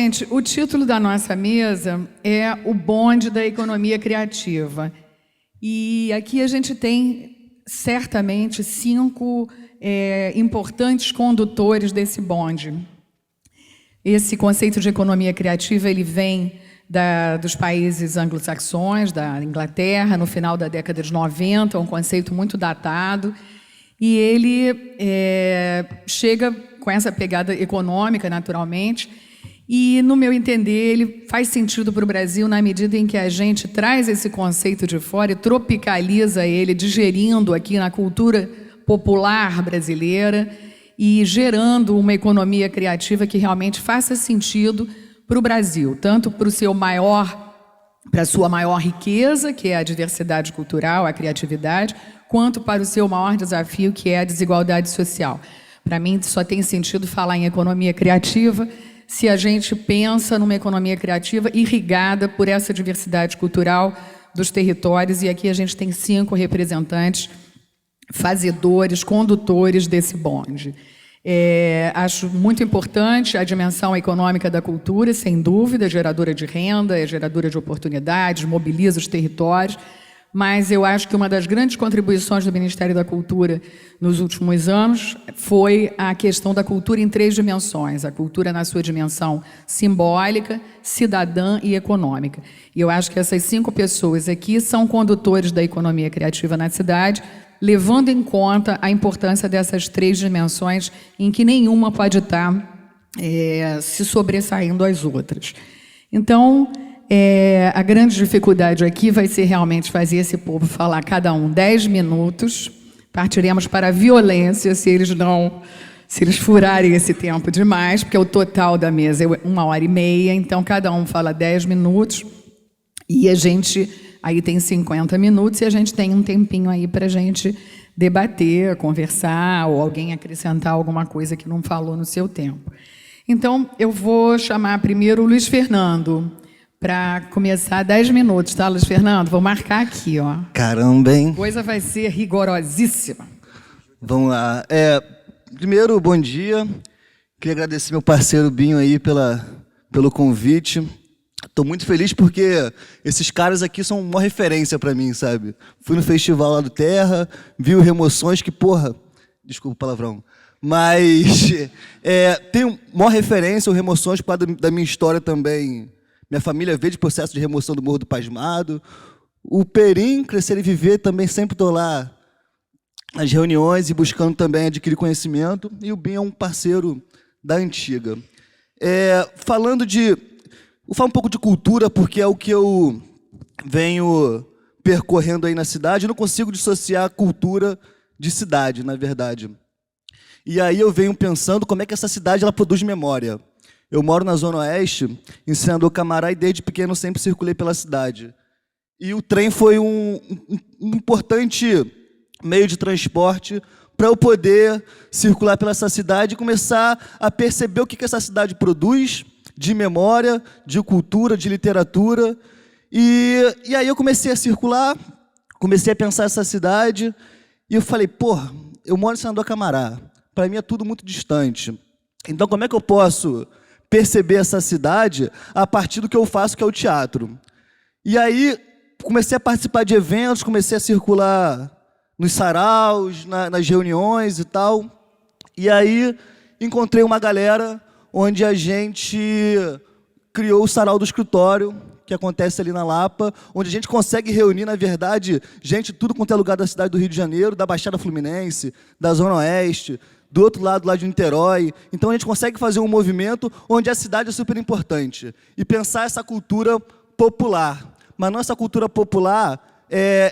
gente, o título da nossa mesa é O Bonde da Economia Criativa. E aqui a gente tem, certamente, 5 importantes condutores desse bonde. Esse conceito de economia criativa ele vem dos países anglo-saxões, da Inglaterra, no final da década de 90, é um conceito muito datado, e ele chega com essa pegada econômica, naturalmente, e, no meu entender, ele faz sentido para o Brasil na medida em que a gente traz esse conceito de fora e tropicaliza ele, digerindo aqui na cultura popular brasileira e gerando uma economia criativa que realmente faça sentido para o Brasil, tanto para a sua maior riqueza, que é a diversidade cultural, a criatividade, quanto para o seu maior desafio, que é a desigualdade social. Para mim, só tem sentido falar em economia criativa se a gente pensa numa economia criativa irrigada por essa diversidade cultural dos territórios, e aqui a gente tem 5 representantes, fazedores, condutores desse bonde. Acho muito importante a dimensão econômica da cultura, sem dúvida, geradora de renda, é geradora de oportunidades, mobiliza os territórios, mas eu acho que uma das grandes contribuições do Ministério da Cultura nos últimos anos foi a questão da cultura em 3 dimensões, a cultura na sua dimensão simbólica, cidadã e econômica. E eu acho que essas 5 pessoas aqui são condutores da economia criativa na cidade, levando em conta a importância dessas 3 dimensões em que nenhuma pode estar se sobressaindo às outras. Então, a grande dificuldade aqui vai ser realmente fazer esse povo falar cada um 10 minutos. Partiremos para a violência se eles furarem esse tempo demais, porque o total da mesa é 1h30, então cada um fala 10 minutos e a gente aí tem 50 minutos e a gente tem um tempinho aí para a gente debater, conversar ou alguém acrescentar alguma coisa que não falou no seu tempo. Então, eu vou chamar primeiro o Luiz Fernando, para começar 10 minutos, tá, Luiz Fernando? Vou marcar aqui, ó. Caramba, hein? A coisa vai ser rigorosíssima. Vamos lá. Primeiro, bom dia. Queria agradecer meu parceiro Binho aí pelo convite. Estou muito feliz porque esses caras aqui são uma referência para mim, sabe? Fui no festival lá do Terra, vi o Remoções, que, porra, desculpa o palavrão, mas tem uma referência, o Remoções, por causa da minha história também. Minha família veio de processo de remoção do Morro do Pasmado. O Perim, Crescer e Viver, também sempre estou lá nas reuniões e buscando também adquirir conhecimento. E o Binho é um parceiro da antiga. Vou falar um pouco de cultura, porque é o que eu venho percorrendo aí na cidade. Eu não consigo dissociar cultura de cidade, na verdade. E aí eu venho pensando como é que essa cidade ela produz memória. Eu moro na Zona Oeste, em Senador Camará, e desde pequeno sempre circulei pela cidade. E o trem foi um importante meio de transporte para eu poder circular pela essa cidade e começar a perceber o que essa cidade produz de memória, de cultura, de literatura. E aí eu comecei a circular, comecei a pensar essa cidade, e eu falei, porra, eu moro em Senador Camará, para mim é tudo muito distante. Então como é que eu posso perceber essa cidade a partir do que eu faço, que é o teatro? E aí comecei a participar de eventos, comecei a circular nos saraus, nas reuniões e tal. E aí encontrei uma galera onde a gente criou o Sarau do Escritório, que acontece ali na Lapa, onde a gente consegue reunir, na verdade, gente tudo quanto é lugar da cidade do Rio de Janeiro, da Baixada Fluminense, da Zona Oeste, do outro lado, lá de Niterói. Então, a gente consegue fazer um movimento onde a cidade é super importante. E pensar essa cultura popular. Mas não essa cultura popular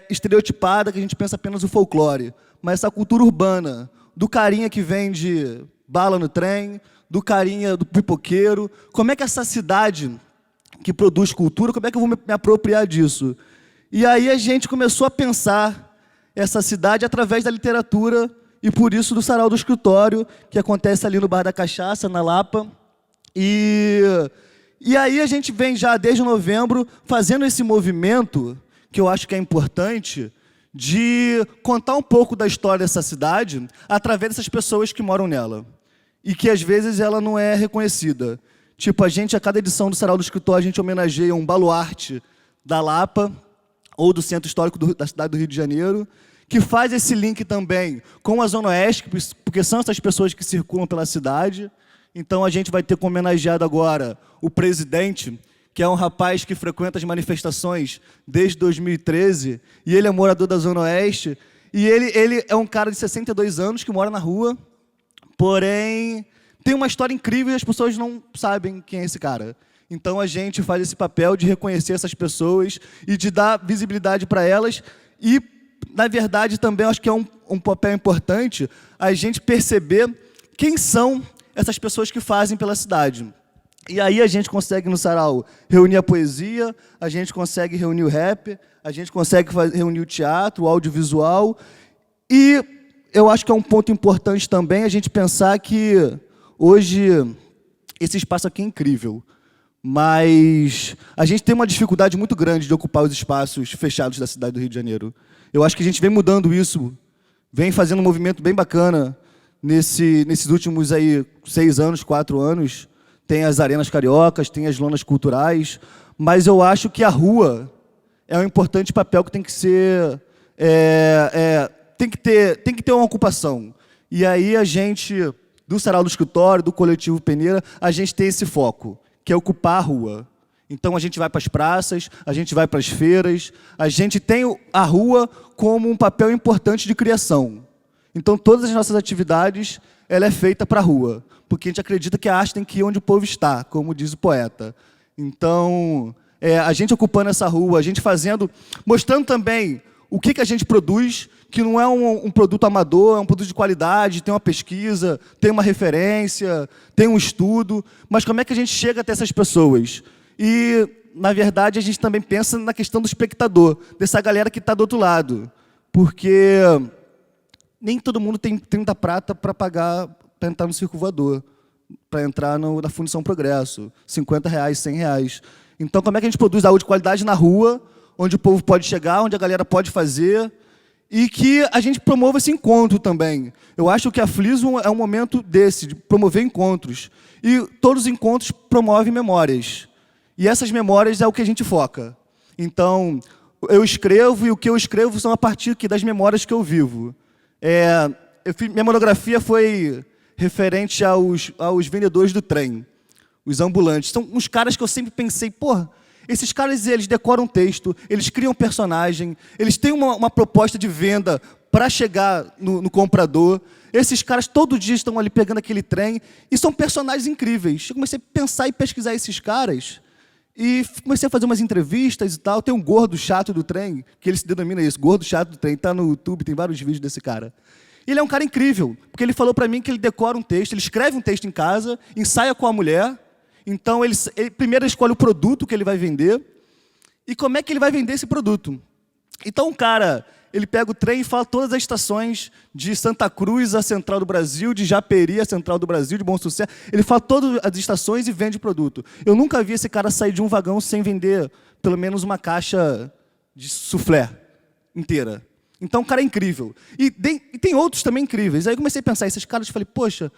estereotipada, que a gente pensa apenas no folclore. Mas essa cultura urbana, do carinha que vende bala no trem, do carinha do pipoqueiro. Como é que essa cidade que produz cultura, como é que eu vou me apropriar disso? E aí a gente começou a pensar essa cidade através da literatura, e por isso do Sarau do Escritório, que acontece ali no Bar da Cachaça, na Lapa. E aí a gente vem já desde novembro fazendo esse movimento, que eu acho que é importante, de contar um pouco da história dessa cidade através dessas pessoas que moram nela. E que às vezes ela não é reconhecida. Tipo, a cada edição do Sarau do Escritor, a gente homenageia um baluarte da Lapa, ou do Centro Histórico da cidade do Rio de Janeiro, que faz esse link também com a Zona Oeste, porque são essas pessoas que circulam pela cidade. Então, a gente vai ter como homenageado agora o presidente, que é um rapaz que frequenta as manifestações desde 2013, e ele é morador da Zona Oeste, e ele é um cara de 62 anos que mora na rua, porém tem uma história incrível e as pessoas não sabem quem é esse cara. Então, a gente faz esse papel de reconhecer essas pessoas e de dar visibilidade para elas. E, na verdade, também acho que é um papel importante a gente perceber quem são essas pessoas que fazem pela cidade. E aí a gente consegue, no sarau, reunir a poesia, a gente consegue reunir o rap, a gente consegue reunir o teatro, o audiovisual. E eu acho que é um ponto importante também a gente pensar que hoje esse espaço aqui é incrível, mas a gente tem uma dificuldade muito grande de ocupar os espaços fechados da cidade do Rio de Janeiro. Eu acho que a gente vem mudando isso, vem fazendo um movimento bem bacana nesses últimos 6 anos, 4 anos. Tem as arenas cariocas, tem as lonas culturais, mas eu acho que a rua é um importante papel que tem que ser... tem que ter uma ocupação. E aí a gente, do Sarau do Escritório, do Coletivo Peneira, a gente tem esse foco, que é ocupar a rua. Então, a gente vai para as praças, a gente vai para as feiras, a gente tem a rua como um papel importante de criação. Então, todas as nossas atividades, ela é feita para a rua, porque a gente acredita que a arte tem que ir onde o povo está, como diz o poeta. Então, a gente ocupando essa rua, a gente mostrando também o que a gente produz, que não é um produto amador, é um produto de qualidade, tem uma pesquisa, tem uma referência, tem um estudo, mas como é que a gente chega até essas pessoas? E, na verdade, a gente também pensa na questão do espectador, dessa galera que está do outro lado, porque nem todo mundo tem 30 prata para pagar, para entrar no circo voador, para entrar na Fundição Progresso, R$50, R$100. Então, como é que a gente produz áudio de qualidade na rua, onde o povo pode chegar, onde a galera pode fazer, e que a gente promova esse encontro também. Eu acho que a Flismo é um momento desse, de promover encontros. E todos os encontros promovem memórias. E essas memórias é o que a gente foca. Então, eu escrevo, e o que eu escrevo são a partir das memórias que eu vivo. Minha monografia foi referente aos vendedores do trem, os ambulantes. São uns caras que eu sempre pensei, porra, esses caras, eles decoram texto, eles criam personagem, eles têm uma proposta de venda para chegar no comprador. Esses caras todo dia estão ali pegando aquele trem e são personagens incríveis. Eu comecei a pensar e pesquisar esses caras e comecei a fazer umas entrevistas e tal. Tem um gordo chato do trem, que ele se denomina isso, gordo chato do trem, está no YouTube, tem vários vídeos desse cara. Ele é um cara incrível, porque ele falou para mim que ele decora um texto, ele escreve um texto em casa, ensaia com a mulher. Então, ele primeiro escolhe o produto que ele vai vender e como é que ele vai vender esse produto. Então, o cara, ele pega o trem e fala todas as estações de Santa Cruz à Central do Brasil, de Japeri à Central do Brasil, de Bom Sucesso. Ele fala todas as estações e vende o produto. Eu nunca vi esse cara sair de um vagão sem vender pelo menos uma caixa de soufflé inteira. Então, o cara é incrível. E tem outros também incríveis. Aí eu comecei a pensar, esses caras, eu falei, poxa,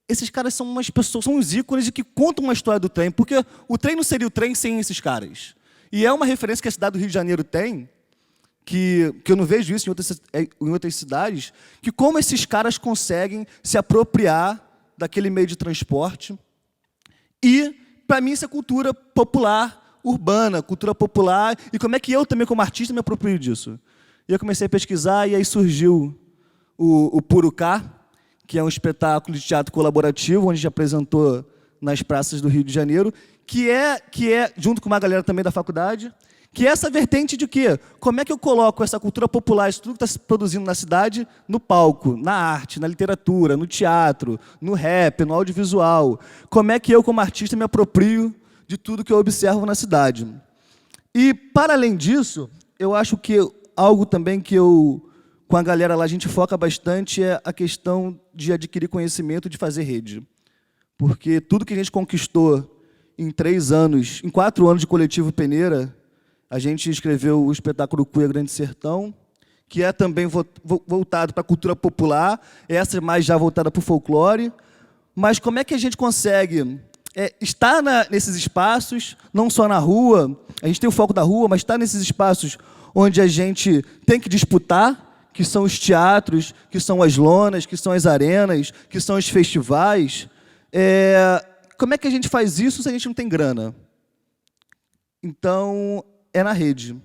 esses caras são umas pessoas, são uns ícones de que contam uma história do trem, porque o trem não seria o trem sem esses caras. E é uma referência que a cidade do Rio de Janeiro tem, que eu não vejo isso em outras cidades, que como esses caras conseguem se apropriar daquele meio de transporte. E, para mim, isso é cultura popular, urbana, cultura popular, e como é que eu também, como artista, me aproprio disso. E eu comecei a pesquisar, e aí surgiu o Puruká, que é um espetáculo de teatro colaborativo, onde a gente apresentou nas praças do Rio de Janeiro, que é, junto com uma galera também da faculdade, que é essa vertente de quê? Como é que eu coloco essa cultura popular, isso tudo que está se produzindo na cidade, no palco, na arte, na literatura, no teatro, no rap, no audiovisual? Como é que eu, como artista, me aproprio de tudo que eu observo na cidade? E, para além disso, eu acho que algo também que com a galera lá, a gente foca bastante é a questão de adquirir conhecimento, de fazer rede. Porque tudo que a gente conquistou em 4 anos de Coletivo Peneira, a gente escreveu o espetáculo Cuia Grande Sertão, que é também voltado para a cultura popular, essa mais já voltada para o folclore. Mas como é que a gente consegue estar nesses espaços, não só na rua, a gente tem o foco da rua, mas estar nesses espaços onde a gente tem que disputar, que são os teatros, que são as lonas, que são as arenas, que são os festivais. Como é que a gente faz isso se a gente não tem grana? Então, é na rede.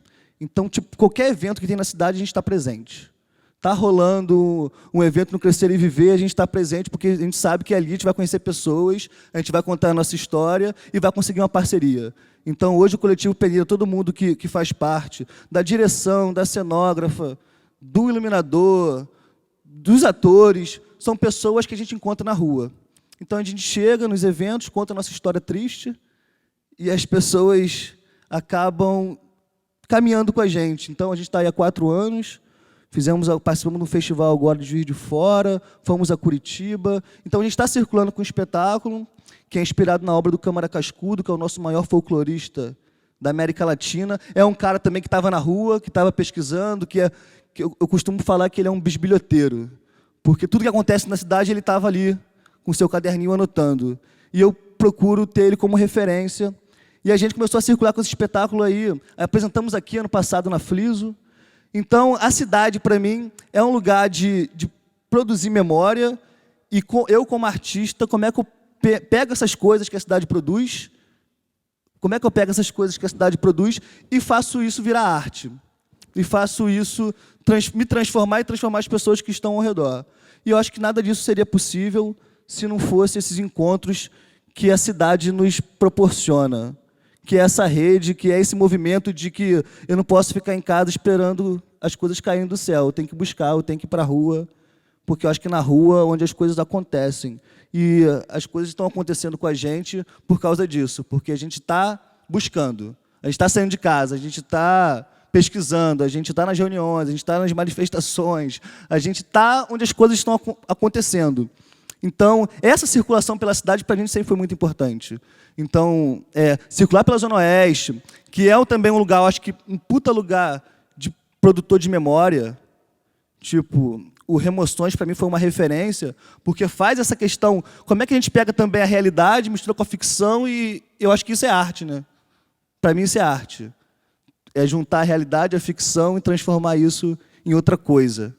Então, tipo, qualquer evento que tem na cidade, a gente está presente. Está rolando um evento no Crescer e Viver, a gente está presente porque a gente sabe que ali a gente vai conhecer pessoas, a gente vai contar a nossa história e vai conseguir uma parceria. Então, hoje o Coletivo Pereira, todo mundo que faz parte, da direção, da cenógrafa, do iluminador, dos atores, são pessoas que a gente encontra na rua. Então, a gente chega nos eventos, conta a nossa história triste e as pessoas acabam caminhando com a gente. Então, a gente está aí há 4 anos, participamos de um festival agora de Juiz de Fora, fomos a Curitiba. Então, a gente está circulando com um espetáculo que é inspirado na obra do Câmara Cascudo, que é o nosso maior folclorista da América Latina. É um cara também que estava na rua, que estava pesquisando, que eu costumo falar que ele é um bisbilhoteiro, porque tudo que acontece na cidade ele estava ali, com seu caderninho anotando. E eu procuro ter ele como referência. E a gente começou a circular com esse espetáculo aí. Apresentamos aqui ano passado na Fliso. Então, a cidade, para mim, é um lugar de produzir memória. E eu, como artista, como é que eu pego essas coisas que a cidade produz? Como é que eu pego essas coisas que a cidade produz e faço isso virar arte? E faço isso me transformar e transformar as pessoas que estão ao redor. E eu acho que nada disso seria possível se não fosse esses encontros que a cidade nos proporciona, que é essa rede, que é esse movimento de que eu não posso ficar em casa esperando as coisas caírem do céu, eu tenho que buscar, eu tenho que ir para a rua, porque eu acho que na rua é onde as coisas acontecem. E as coisas estão acontecendo com a gente por causa disso, porque a gente está buscando, a gente está saindo de casa, a gente está pesquisando, a gente está nas reuniões, a gente está nas manifestações, a gente está onde as coisas estão acontecendo. Então, essa circulação pela cidade, para a gente, sempre foi muito importante. Então, circular pela Zona Oeste, que é também um lugar, eu acho que um puta lugar de produtor de memória, tipo, o Remoções, para mim, foi uma referência, porque faz essa questão, como é que a gente pega também a realidade, mistura com a ficção, e eu acho que isso é arte, né? Para mim, isso é arte. É juntar a realidade, a ficção, e transformar isso em outra coisa.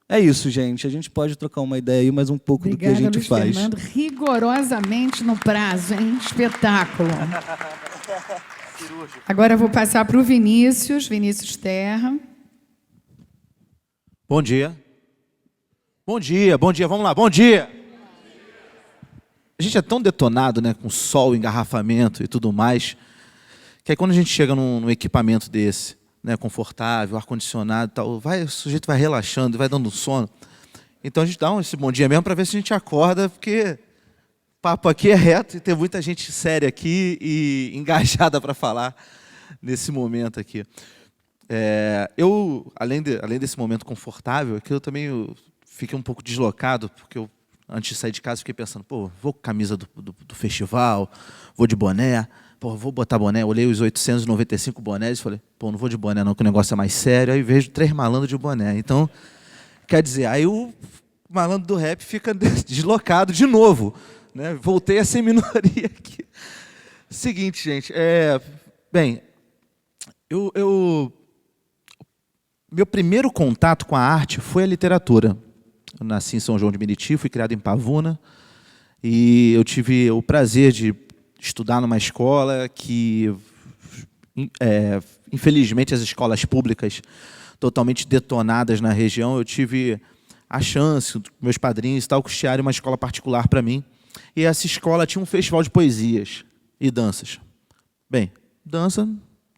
É isso, gente. A gente pode trocar uma ideia aí, mas um pouco Obrigada, do que a gente Luiz faz. Fernando, rigorosamente no prazo, hein? Espetáculo. Agora eu vou passar para o Vinícius Terra. Bom dia. Bom dia, bom dia. Vamos lá, bom dia. A gente é tão detonado, né, com sol, engarrafamento e tudo mais, que aí quando a gente chega num equipamento desse, né, confortável, ar-condicionado e tal, o sujeito vai relaxando, vai dando sono. Então a gente dá esse bom dia mesmo para ver se a gente acorda, porque o papo aqui é reto e tem muita gente séria aqui e engajada para falar nesse momento aqui. Além desse momento confortável, aqui eu também fiquei um pouco deslocado, porque eu, antes de sair de casa, fiquei pensando, pô, vou com camisa do festival, vou de boné, pô, vou botar boné. Olhei os 895 bonés e falei, pô, não vou de boné não, que o negócio é mais sério. Aí vejo 3 malandros de boné. Então, quer dizer, aí o malandro do rap fica deslocado de novo, né? Voltei a ser minoria aqui. Seguinte, gente, meu primeiro contato com a arte foi a literatura. Eu nasci em São João de Meriti, fui criado em Pavuna, e eu tive o prazer de estudar numa escola que, infelizmente, as escolas públicas totalmente detonadas na região, eu tive a chance, meus padrinhos e tal, custearem uma escola particular para mim. E essa escola tinha um festival de poesias e danças. Bem, dança,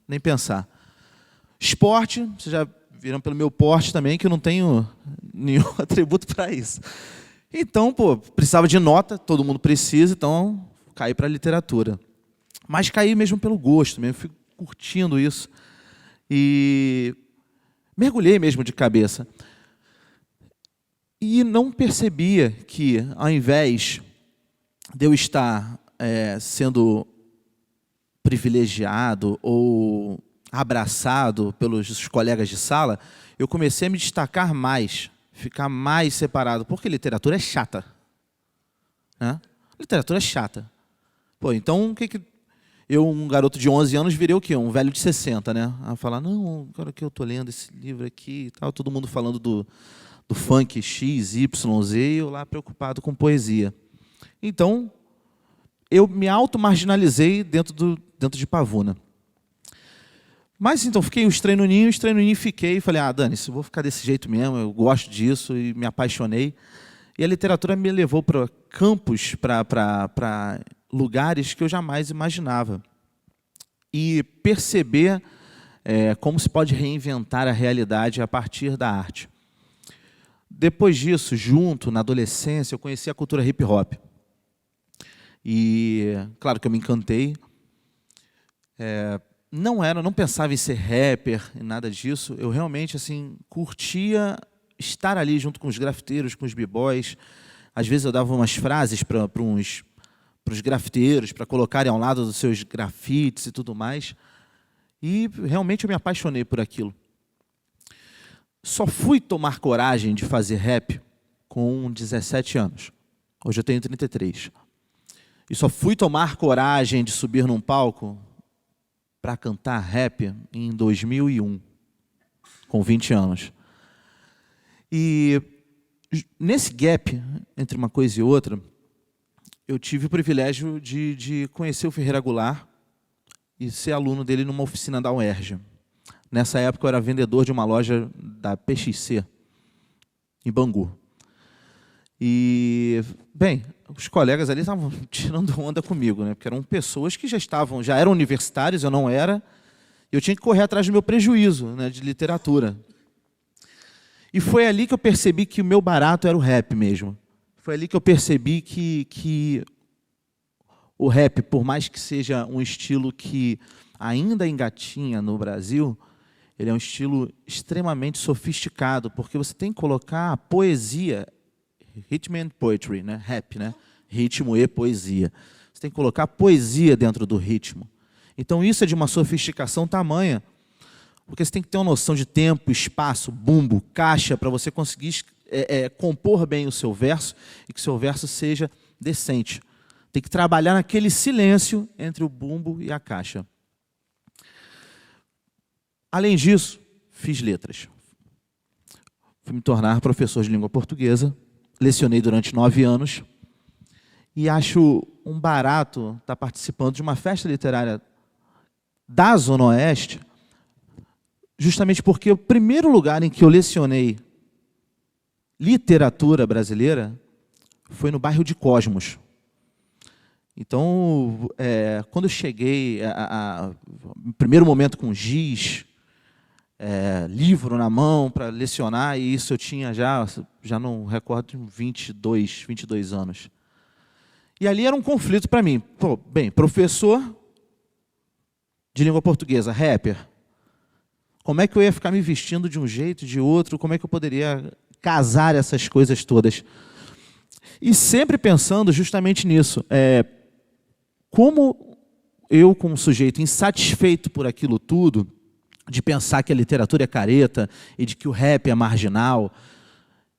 nem pensar. Esporte, vocês já viram pelo meu porte também, que eu não tenho nenhum atributo para isso. Então, pô, precisava de nota, todo mundo precisa, então caí para a literatura. Mas caí mesmo pelo gosto, mesmo, fui curtindo isso. E mergulhei mesmo de cabeça. E não percebia que, ao invés de eu estar sendo privilegiado ou abraçado pelos colegas de sala, eu comecei a me destacar mais, ficar mais separado, porque literatura é chata, né? Literatura é chata. Pô, então o que que... Eu, um garoto de 11 anos, virei o quê? Um velho de 60, né? A falar, não, agora que eu estou lendo esse livro aqui e tal, todo mundo falando do funk X, Y, Z, e eu lá preocupado com poesia. Então, eu me auto-marginalizei dentro de Pavuna. Mas, então, fiquei os treininhos fiquei, e falei, dane-se, vou ficar desse jeito mesmo, eu gosto disso, e me apaixonei. E a literatura me levou para campos, para lugares que eu jamais imaginava. E perceber como se pode reinventar a realidade a partir da arte. Depois disso, na adolescência, eu conheci a cultura hip-hop. E, claro que eu me encantei. Não pensava em ser rapper, em nada disso. Eu realmente assim curtia estar ali junto com os grafiteiros, com os b-boys. Às vezes eu dava umas frases para os grafiteiros, para colocarem ao lado dos seus grafites e tudo mais. E realmente eu me apaixonei por aquilo. Só fui tomar coragem de fazer rap com 17 anos. Hoje eu tenho 33. E só fui tomar coragem de subir num palco para cantar rap em 2001, com 20 anos. E nesse gap, entre uma coisa e outra, eu tive o privilégio de conhecer o Ferreira Goulart e ser aluno dele numa oficina da UERJ. Nessa época eu era vendedor de uma loja da PXC, em Bangu. E, bem, os colegas ali estavam tirando onda comigo, né? Porque eram pessoas que já eram universitários, eu não era, e eu tinha que correr atrás do meu prejuízo, né, de literatura. E foi ali que eu percebi que o meu barato era o rap mesmo. Foi ali que eu percebi que o rap, por mais que seja um estilo que ainda engatinha no Brasil, ele é um estilo extremamente sofisticado, porque você tem que colocar a poesia, rhythm and poetry, né? Rap, né? Ritmo e poesia. Você tem que colocar poesia dentro do ritmo. Então isso é de uma sofisticação tamanha, porque você tem que ter uma noção de tempo, espaço, bumbo, caixa, para você conseguir compor bem o seu verso e que o seu verso seja decente. Tem que trabalhar naquele silêncio entre o bumbo e a caixa. Além disso, fiz letras. Fui me tornar professor de língua portuguesa, lecionei durante 9 anos e acho um barato estar participando de uma festa literária da Zona Oeste, justamente porque o primeiro lugar em que eu lecionei literatura brasileira foi no bairro de Cosmos. Então, quando eu cheguei, no primeiro momento com giz, livro na mão para lecionar, e isso eu tinha já não recordo, 22 anos. E ali era um conflito para mim. Pô, bem, professor de língua portuguesa, rapper, como é que eu ia ficar me vestindo de um jeito, de outro, como é que eu poderia casar essas coisas todas? E sempre pensando justamente nisso, como eu, como sujeito insatisfeito por aquilo tudo, de pensar que a literatura é careta, e de que o rap é marginal,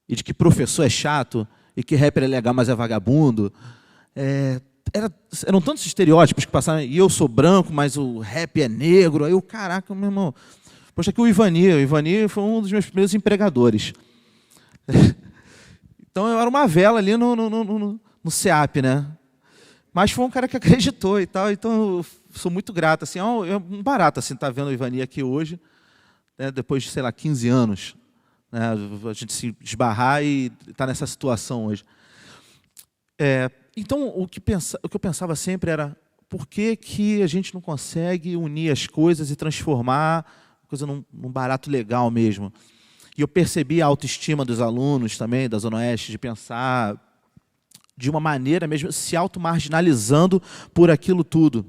e de que professor é chato, e que rapper é legal, mas é vagabundo. Eram tantos estereótipos que passaram, e eu sou branco, mas o rap é negro. Aí eu, caraca, meu irmão, poxa, aqui o Ivani foi um dos meus primeiros empregadores. Então eu era uma vela ali no SEAP, né? Mas foi um cara que acreditou e tal, então eu sou muito grato. Assim, é um barato assim, estar vendo o Ivani aqui hoje, né, depois de, sei lá, 15 anos, né, a gente se esbarrar e estar nessa situação hoje. Então, o que eu pensava sempre era, por que a gente não consegue unir as coisas e transformar a coisa num barato legal mesmo? E eu percebi a autoestima dos alunos também, da Zona Oeste, de pensar de uma maneira mesmo, se auto-marginalizando por aquilo tudo,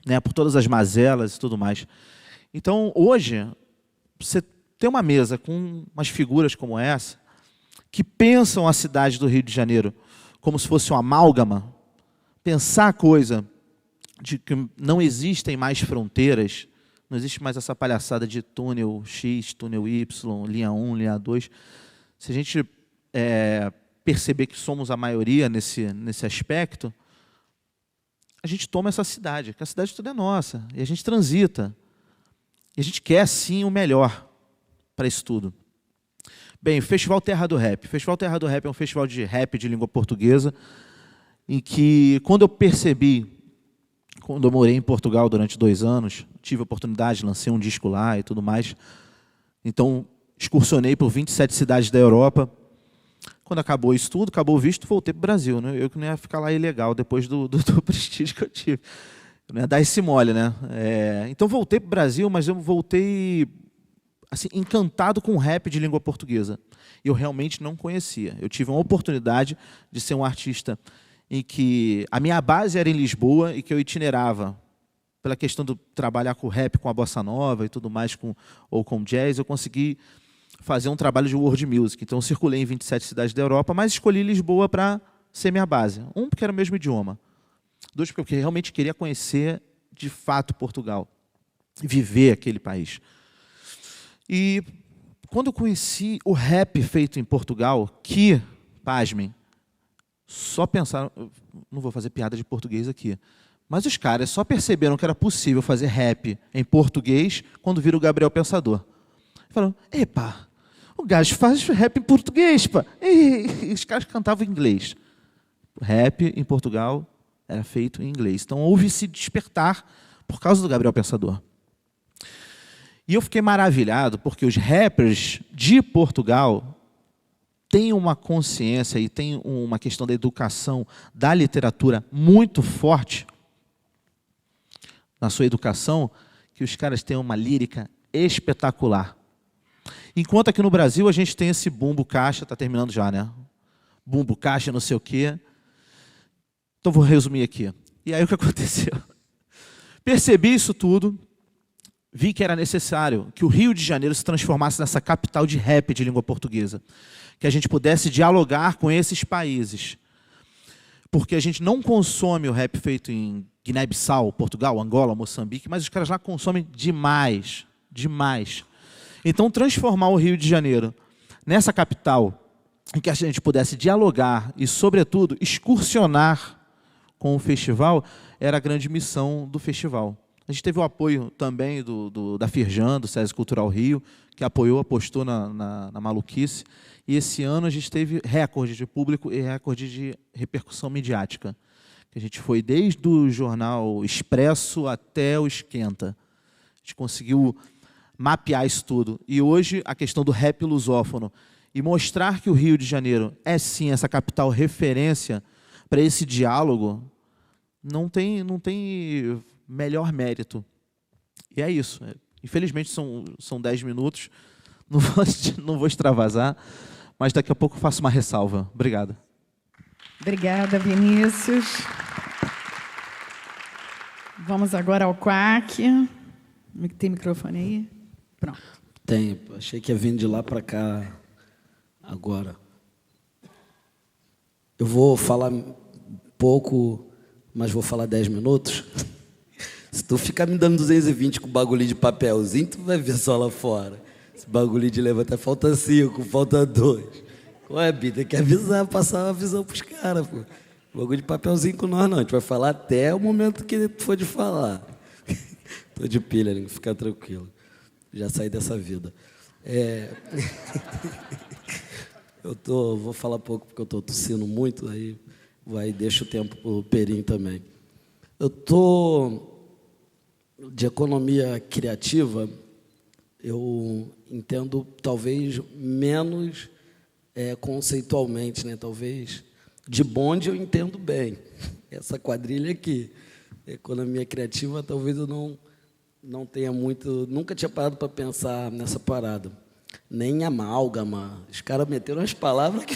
né, por todas as mazelas e tudo mais. Então, hoje, você tem uma mesa com umas figuras como essa, que pensam a cidade do Rio de Janeiro como se fosse uma amálgama, pensar a coisa de que não existem mais fronteiras, não existe mais essa palhaçada de túnel X, túnel Y, linha 1, linha 2. Se a gente perceber que somos a maioria nesse aspecto, a gente toma essa cidade, que a cidade toda é nossa, e a gente transita. E a gente quer, sim, o melhor para isso tudo. Bem, o Festival Terra do Rap. O Festival Terra do Rap é um festival de rap de língua portuguesa, em que, quando eu morei em Portugal durante 2 anos, tive a oportunidade, lancei um disco lá e tudo mais. Então, excursionei por 27 cidades da Europa. Quando acabou isso tudo, acabou o visto, voltei para o Brasil. Né? Eu que não ia ficar lá ilegal depois do prestígio que eu tive. Eu não ia dar esse mole, né? Então, voltei para o Brasil, mas eu voltei assim, encantado com o rap de língua portuguesa. E eu realmente não conhecia. Eu tive uma oportunidade de ser um artista em que a minha base era em Lisboa e que eu itinerava pela questão de trabalhar com rap, com a bossa nova e tudo mais, ou com jazz. Eu consegui fazer um trabalho de world music. Então, eu circulei em 27 cidades da Europa, mas escolhi Lisboa para ser minha base. Porque era o mesmo idioma. 2, porque eu realmente queria conhecer, de fato, Portugal. Viver aquele país. E quando eu conheci o rap feito em Portugal, que, pasmem, só pensaram... Não vou fazer piada de português aqui. Mas os caras só perceberam que era possível fazer rap em português quando viram o Gabriel Pensador. Falaram, epa, o gajo faz rap em português, pá. E os caras cantavam em inglês. O rap em Portugal era feito em inglês. Então houve esse despertar por causa do Gabriel Pensador. E eu fiquei maravilhado porque os rappers de Portugal têm uma consciência e têm uma questão da educação, da literatura muito forte na sua educação, que os caras têm uma lírica espetacular. Enquanto aqui no Brasil a gente tem esse bumbo caixa, está terminando já, né? Bumbo caixa, não sei o quê. Então vou resumir aqui. E aí o que aconteceu? Percebi isso tudo, vi que era necessário que o Rio de Janeiro se transformasse nessa capital de rap de língua portuguesa, que a gente pudesse dialogar com esses países. Porque a gente não consome o rap feito em Guiné-Bissau, Portugal, Angola, Moçambique, mas os caras lá consomem demais, demais. Então, transformar o Rio de Janeiro nessa capital em que a gente pudesse dialogar e, sobretudo, excursionar com o festival, era a grande missão do festival. A gente teve o apoio também da Firjan, do SESI Cultural Rio, que apoiou, apostou na maluquice. E esse ano a gente teve recorde de público e recorde de repercussão midiática. A gente foi desde o jornal Expresso até o Esquenta. A gente conseguiu mapear isso tudo. E hoje a questão do rap lusófono e mostrar que o Rio de Janeiro é sim essa capital referência para esse diálogo, não tem melhor mérito. E é isso. Infelizmente são 10 minutos, não vou extravasar, mas daqui a pouco eu faço uma ressalva. Obrigado. Obrigada, Vinícius. Vamos agora ao Quack. Tem microfone aí? Pronto. Tem. Achei que ia vir de lá para cá agora. Eu vou falar pouco, mas vou falar 10 minutos. Se tu ficar me dando 220 com bagulho de papelzinho, tu vai ver só lá fora. Esse bagulho de levantar, falta 5, falta 2. Ué, Bi, tem que avisar, passar uma visão pros caras, pô. Bagulho de papelzinho com nós, não. A gente vai falar até o momento que for de falar. Tô de pilha, fica tranquilo. Já saí dessa vida. Vou falar pouco porque eu tô tossindo muito, aí deixa o tempo pro Perim também. Eu tô de economia criativa, eu entendo talvez menos conceitualmente, né? Talvez de bonde eu entendo bem. Essa quadrilha aqui, economia criativa, talvez eu não tenha muito, nunca tinha parado para pensar nessa parada. Nem amálgama. Os caras meteram as palavras que...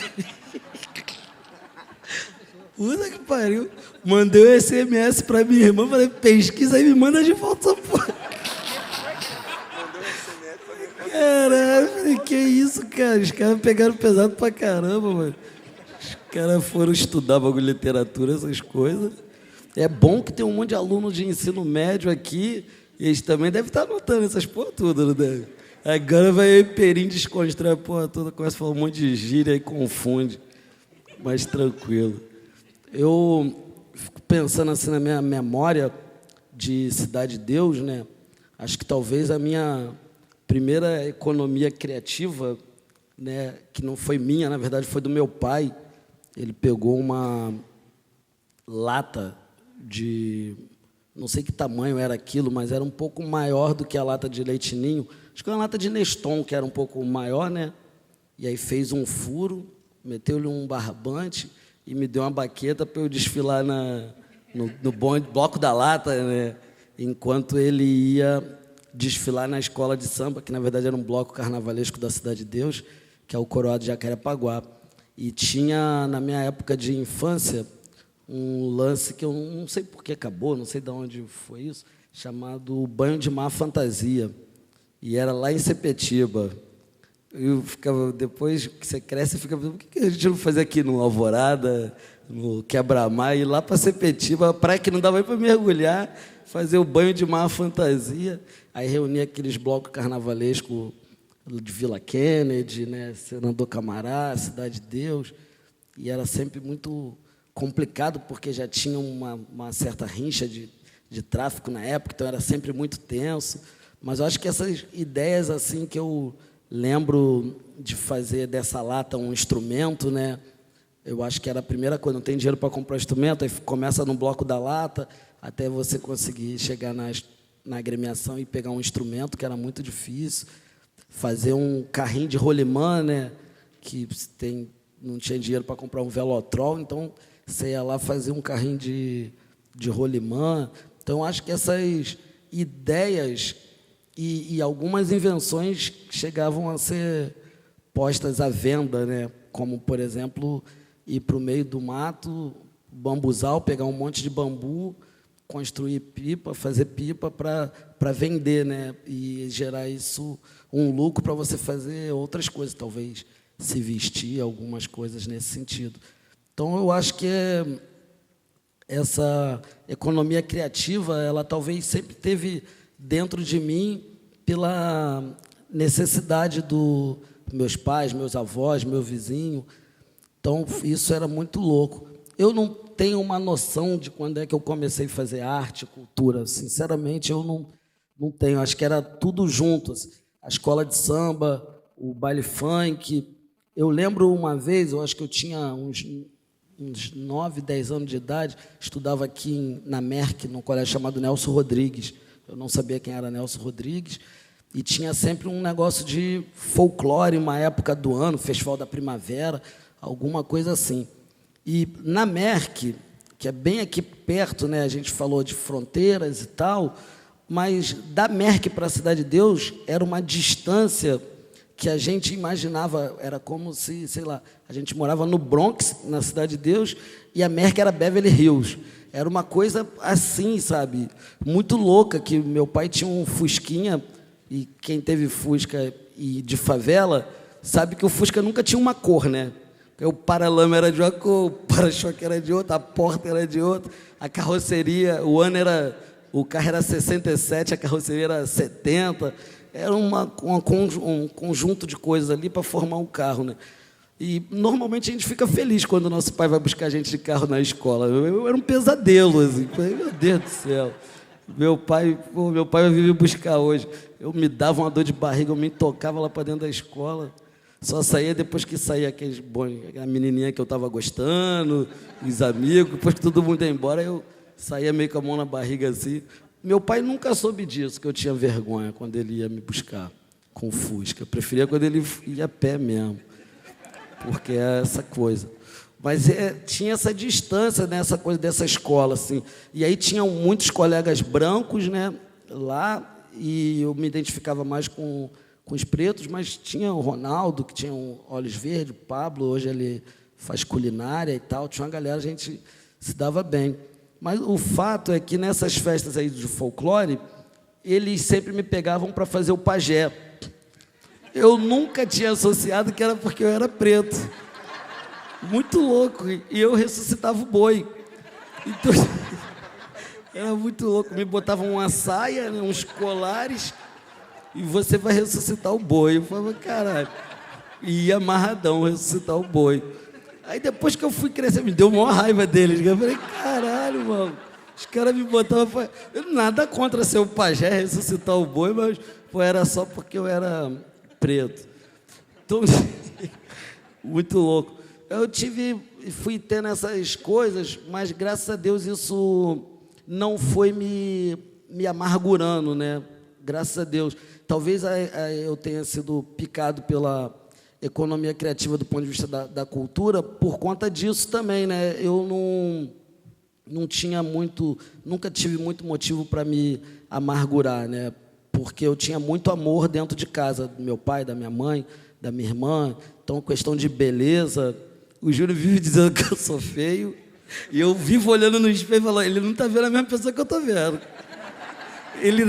Puta que pariu. Mandei um SMS para minha irmã, falei, pesquisa aí, me manda de volta essa porra. Caralho, falei, que isso, cara? Os caras pegaram pesado pra caramba, mano. Os caras foram estudar bagulho de literatura, essas coisas. É bom que tem um monte de alunos de ensino médio aqui, e eles também devem estar anotando essas porra tudo, não deve? Agora vai o Perim desconstrói a porra toda, começa a falar um monte de gíria e confunde. Mais tranquilo. Eu fico pensando assim na minha memória de Cidade de Deus, né? Acho que talvez a minha primeira economia criativa, né, que não foi minha, na verdade foi do meu pai. Ele pegou uma lata de, não sei que tamanho era aquilo, mas era um pouco maior do que a lata de Leite Ninho. Acho que era uma lata de Neston, que era um pouco maior, né? E aí fez um furo, meteu-lhe um barbante e me deu uma baqueta para eu desfilar no bonde, bloco da lata, né? Enquanto ele ia desfilar na escola de samba, que na verdade era um bloco carnavalesco da Cidade de Deus, que é o Coroado de Jacarepaguá. E tinha, na minha época de infância, um lance que eu não sei por que acabou, não sei de onde foi isso, chamado Banho de Mar Fantasia. E era lá em Sepetiba. Eu ficava, depois que você cresce, fica pensando, por que a gente não fazia aqui no Alvorada, no Quebra-Mar, ir lá para Sepetiba, praia que não dava nem para mergulhar, fazer o banho de mar fantasia. Aí reunia aqueles blocos carnavalescos de Vila Kennedy, né, Senador Camará, Cidade de Deus, e era sempre muito complicado, porque já tinha uma certa rincha de tráfico na época, então era sempre muito tenso. Mas eu acho que essas ideias assim que eu lembro de fazer dessa lata um instrumento, né? Eu acho que era a primeira coisa, não tem dinheiro para comprar instrumento, aí começa no bloco da lata, até você conseguir chegar na agremiação e pegar um instrumento, que era muito difícil. Fazer um carrinho de rolimã, né? Que não tinha dinheiro para comprar um velotrol, então você ia lá fazer um carrinho de rolimã. Então, acho que essas ideias e algumas invenções chegavam a ser postas à venda, né? Como, por exemplo, ir para o meio do mato, bambuzal, pegar um monte de bambu, construir pipa, fazer pipa para vender, né? E gerar isso um lucro para você fazer outras coisas, talvez se vestir, algumas coisas nesse sentido. Então, eu acho que essa economia criativa, ela talvez sempre teve dentro de mim pela necessidade dos meus pais, meus avós, meu vizinho. Então, isso era muito louco. Eu não tenho uma noção de quando é que eu comecei a fazer arte, cultura. Sinceramente, eu não tenho. Acho que era tudo junto. A escola de samba, o baile funk. Eu lembro uma vez, eu acho que eu tinha uns 9, 10 anos de idade, estudava aqui na Merck, num colégio chamado Nelson Rodrigues. Eu não sabia quem era Nelson Rodrigues, e tinha sempre um negócio de folclore, uma época do ano, Festival da Primavera, alguma coisa assim. E na Merck, que é bem aqui perto, né, a gente falou de fronteiras e tal, mas da Merck para a Cidade de Deus era uma distância que a gente imaginava, era como se, sei lá, a gente morava no Bronx, na Cidade de Deus, e a Merck era Beverly Hills. Era uma coisa assim, sabe, muito louca, que meu pai tinha um Fusquinha, e quem teve Fusca e de favela sabe que o Fusca nunca tinha uma cor, né? Porque o paralama era de uma cor, o para-choque era de outra, a porta era de outra, a carroceria, o carro era 67, a carroceria era 70, era um conjunto de coisas ali para formar um carro, né? E normalmente a gente fica feliz quando o nosso pai vai buscar a gente de carro na escola. Eu era um pesadelo, assim, meu Deus do céu. Meu pai vai vir me buscar hoje. Eu me dava uma dor de barriga, eu me tocava lá para dentro da escola. Só saía depois que saía a menininha que eu estava gostando, os amigos. Depois que todo mundo ia embora, eu saía meio com a mão na barriga assim. Meu pai nunca soube disso, que eu tinha vergonha quando ele ia me buscar com o Fusca. Eu preferia quando ele ia a pé mesmo, porque é essa coisa. Mas tinha essa distância, né, essa coisa dessa escola, assim. E aí tinham muitos colegas brancos, né, lá, e eu me identificava mais com os pretos, mas tinha o Ronaldo, que tinha olhos verdes, o Pablo, hoje ele faz culinária e tal. Tinha uma galera, a gente se dava bem. Mas o fato é que nessas festas aí de folclore, eles sempre me pegavam para fazer o pajé. Eu nunca tinha associado que era porque eu era preto. Muito louco. E eu ressuscitava o boi. Então, era muito louco. Me botavam uma saia, né, uns colares, e você vai ressuscitar o boi. Eu falava, caralho. E ia amarradão ressuscitar o boi. Aí depois que eu fui crescer, me deu uma raiva deles. Eu falei, caralho, mano. Os caras me botavam... Nada contra ser o pajé, ressuscitar o boi, mas pô, era só porque eu era preto. Então, muito louco. Eu fui tendo essas coisas, mas graças a Deus isso não foi me amargurando, né? Graças a Deus. Talvez eu tenha sido picado pela economia criativa do ponto de vista da cultura por conta disso também, né? Eu não tinha muito, nunca tive muito motivo para me amargurar, né? Porque eu tinha muito amor dentro de casa, do meu pai, da minha mãe, da minha irmã. Então, questão de beleza, o Júnior vive dizendo que eu sou feio, e eu vivo olhando no espelho e falando, ele não está vendo a mesma pessoa que eu estou vendo. Ele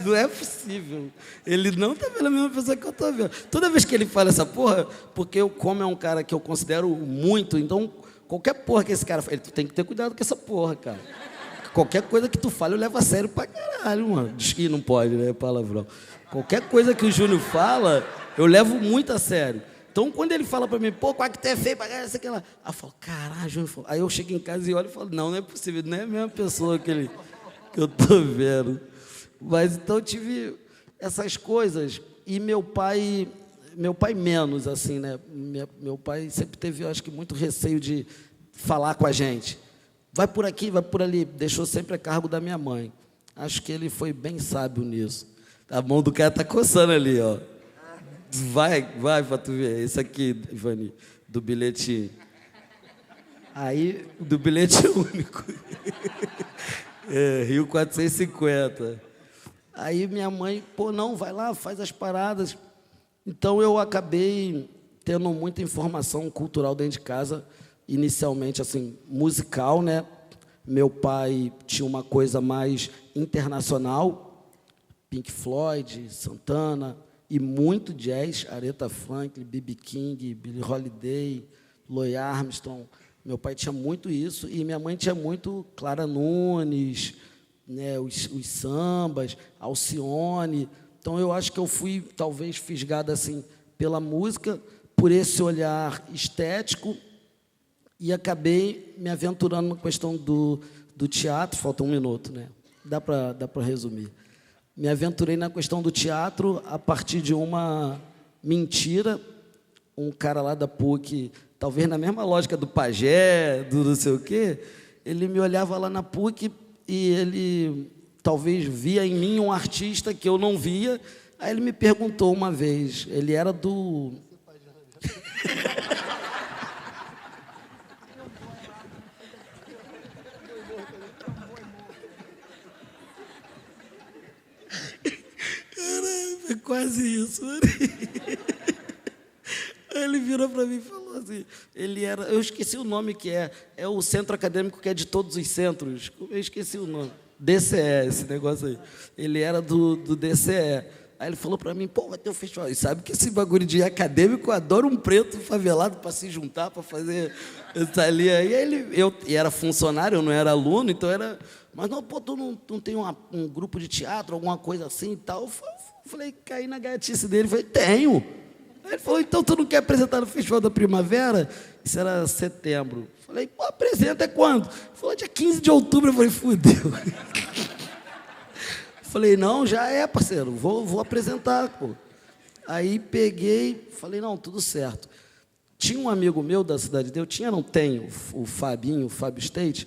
não é possível. Ele não está vendo a mesma pessoa que eu estou vendo. Toda vez que ele fala essa porra, porque eu, como é um cara que eu considero muito, então, qualquer porra que esse cara fala, tu tem que ter cuidado com essa porra, cara. Qualquer coisa que tu fala, eu levo a sério pra caralho, mano. Diz que não pode, né, palavrão. Qualquer coisa que o Júnior fala, eu levo muito a sério. Então, quando ele fala pra mim, pô, qual que tu é feio pra caralho, isso aqui lá. Aí eu falo, caralho, Júnior. Aí eu chego em casa e olho e falo, não é possível, não é a mesma pessoa que eu tô vendo. Mas então eu tive essas coisas. E meu pai menos, assim, né? Meu pai sempre teve, eu acho que, muito receio de falar com a gente. Vai por aqui, vai por ali. Deixou sempre a cargo da minha mãe. Acho que ele foi bem sábio nisso. A mão do cara tá coçando ali, ó. Vai para tu ver. Esse aqui, Ivani, do bilhete. Aí, do bilhete único. Rio 450. Aí minha mãe, pô, não, vai lá, faz as paradas. Então eu acabei tendo muita informação cultural dentro de casa, inicialmente, assim, musical, né? Meu pai tinha uma coisa mais internacional, Pink Floyd, Santana, e muito jazz, Aretha Franklin, B.B. King, Billie Holiday, Louis Armstrong. Meu pai tinha muito isso, e minha mãe tinha muito Clara Nunes, né, os sambas, Alcione. Então, eu acho que eu fui, talvez, fisgado assim, pela música, por esse olhar estético, e acabei me aventurando na questão do teatro. Falta um minuto, né? Dá para resumir. Me aventurei na questão do teatro a partir de uma mentira. Um cara lá da PUC, talvez na mesma lógica do pajé, do não sei o quê, ele me olhava lá na PUC e ele talvez via em mim um artista que eu não via. Aí ele me perguntou uma vez, ele era do... É quase isso. Aí ele virou para mim e falou assim, ele era, eu esqueci o nome que é o centro acadêmico que é de todos os centros, eu esqueci o nome, DCE, esse negócio aí. Ele era do DCE. Aí ele falou para mim, pô, vai ter um festival. E sabe que esse bagulho de acadêmico, eu adoro um preto favelado para se juntar, para fazer essa ali. Aí eu era funcionário, eu não era aluno, então era... Mas não, pô, tu não tem um grupo de teatro, alguma coisa assim e tal? Eu falei, caí na gatice dele, falei, tenho. Aí ele falou, então tu não quer apresentar no Festival da Primavera? Isso era setembro. Falei, pô, apresenta quando? Ele falou, dia 15 de outubro. Eu falei, fudeu. Falei, não, já é, parceiro, vou apresentar, pô. Aí peguei, falei, não, tudo certo. Tinha um amigo meu da Cidade de Deus, tenho, o Fábio State,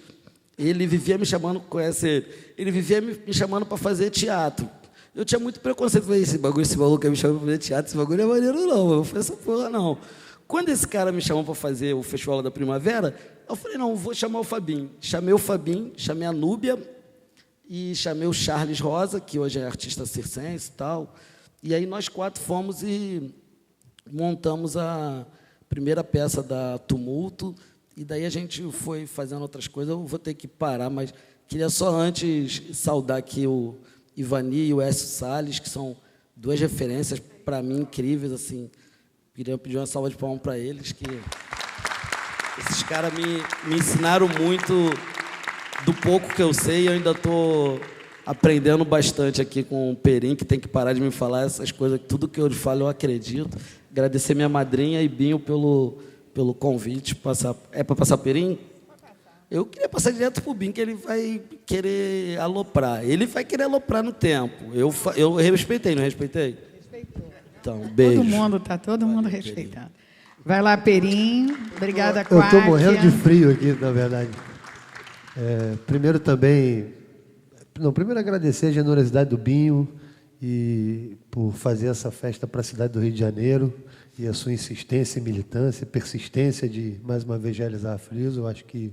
ele vivia me chamando, conhece ele? Ele vivia me chamando para fazer teatro. Eu tinha muito preconceito, falei, esse maluco que me chamou para fazer teatro, esse bagulho é maneiro não, eu vou fazer essa porra não. Quando esse cara me chamou para fazer o Festival da Primavera, eu falei, não, vou chamar o Fabinho. Chamei o Fabinho, chamei a Núbia, e chamei o Charles Rosa, que hoje é artista circense e tal. E aí nós 4 fomos e montamos a primeira peça da Tumulto, e daí a gente foi fazendo outras coisas. Eu vou ter que parar, mas queria só antes saudar aqui o Ivani e o Écio Salles, que são 2 referências para mim incríveis, assim. Queria pedir uma salva de palmas para eles, que esses caras me ensinaram muito do pouco que eu sei. Eu ainda estou aprendendo bastante aqui com o Perim, que tem que parar de me falar essas coisas, tudo que eu falo eu acredito. Agradecer minha madrinha e Binho pelo convite. É para passar perim? Eu queria passar direto para o Binho, que ele vai querer aloprar. Ele vai querer aloprar no tempo. Eu respeitei, não respeitei? Respeitou. Então, beijo. Todo mundo respeitando. Vai lá, Perim. Obrigada, Eu estou Quáquia. morrendo de frio aqui, na verdade. Primeiro agradecer a generosidade do Binho e por fazer essa festa para a cidade do Rio de Janeiro e a sua insistência, militância, persistência de, mais uma vez, realizar a Friso. Eu acho que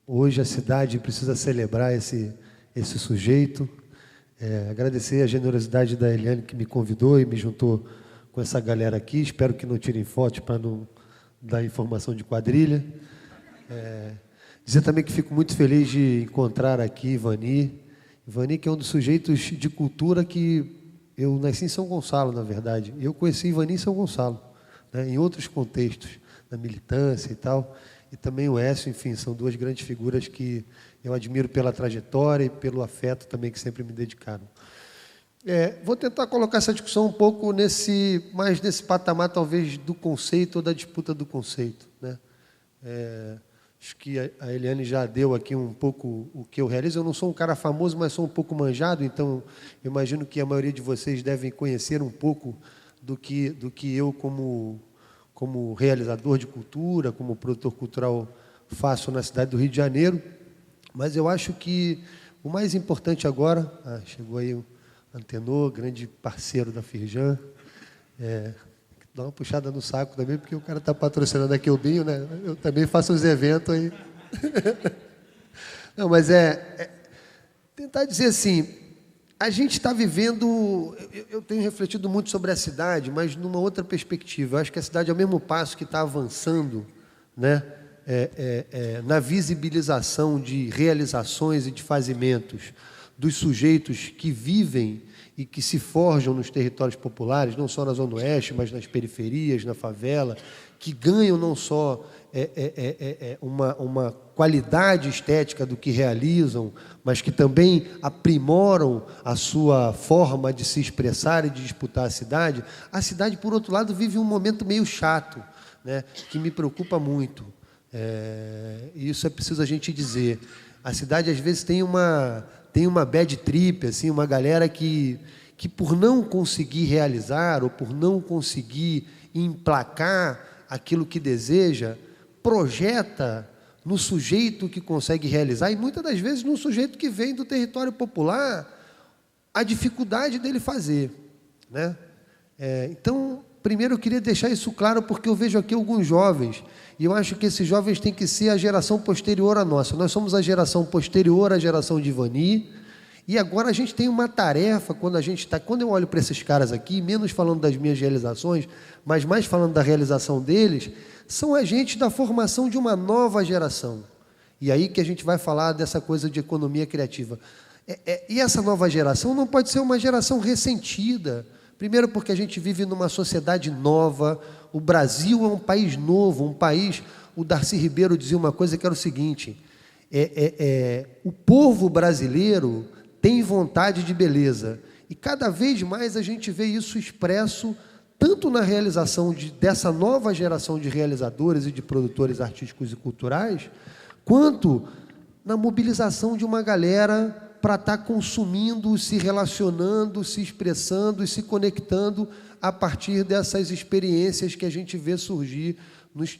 hoje a cidade precisa celebrar esse sujeito. Agradecer a generosidade da Eliane, que me convidou e me juntou com essa galera aqui. Espero que não tirem fotos para não dar informação de quadrilha. Dizer também que fico muito feliz de encontrar aqui Ivani. Ivani, que é um dos sujeitos de cultura que eu nasci em São Gonçalo, na verdade. Eu conheci Ivani em São Gonçalo, né, em outros contextos, na militância e tal. E também o Écio, enfim, são duas grandes figuras que eu admiro pela trajetória e pelo afeto também que sempre me dedicaram. Vou tentar colocar essa discussão um pouco mais nesse patamar, talvez, do conceito ou da disputa do conceito, né? Acho que a Eliane já deu aqui um pouco o que eu realizo. Eu não sou um cara famoso, mas sou um pouco manjado, então eu imagino que a maioria de vocês devem conhecer um pouco do que eu, como realizador de cultura, como produtor cultural, faço na cidade do Rio de Janeiro. Mas eu acho que o mais importante agora... chegou aí o Antenor, grande parceiro da Firjan. Dá uma puxada no saco também, porque o cara está patrocinando aqui o Binho, né? Eu também faço uns eventos aí. Não, mas tentar dizer assim, a gente está vivendo... Eu tenho refletido muito sobre a cidade, mas numa outra perspectiva. Eu acho que a cidade, ao mesmo passo que está avançando, né, na visibilização de realizações e de fazimentos dos sujeitos que vivem e que se forjam nos territórios populares, não só na Zona Oeste, mas nas periferias, na favela, que ganham não só uma qualidade estética do que realizam, mas que também aprimoram a sua forma de se expressar e de disputar a cidade. A cidade, por outro lado, vive um momento meio chato, né, que me preocupa muito. E isso é preciso a gente dizer. A cidade, às vezes, tem uma bad trip, assim, uma galera que por não conseguir realizar ou por não conseguir emplacar aquilo que deseja, projeta no sujeito que consegue realizar, e muitas das vezes no sujeito que vem do território popular, a dificuldade dele fazer, né? Então, primeiro eu queria deixar isso claro, porque eu vejo aqui alguns jovens, e eu acho que esses jovens têm que ser a geração posterior à nossa. Nós somos a geração posterior à geração de Ivani, e agora a gente tem uma tarefa, quando eu olho para esses caras aqui, menos falando das minhas realizações, mas mais falando da realização deles, são agentes da formação de uma nova geração. E aí que a gente vai falar dessa coisa de economia criativa. E essa nova geração não pode ser uma geração ressentida. Primeiro porque a gente vive numa sociedade nova, o Brasil é um país novo, um país... O Darcy Ribeiro dizia uma coisa que era o seguinte, o povo brasileiro tem vontade de beleza, e cada vez mais a gente vê isso expresso tanto na realização dessa nova geração de realizadores e de produtores artísticos e culturais, quanto na mobilização de uma galera para estar consumindo, se relacionando, se expressando e se conectando a partir dessas experiências que a gente vê surgir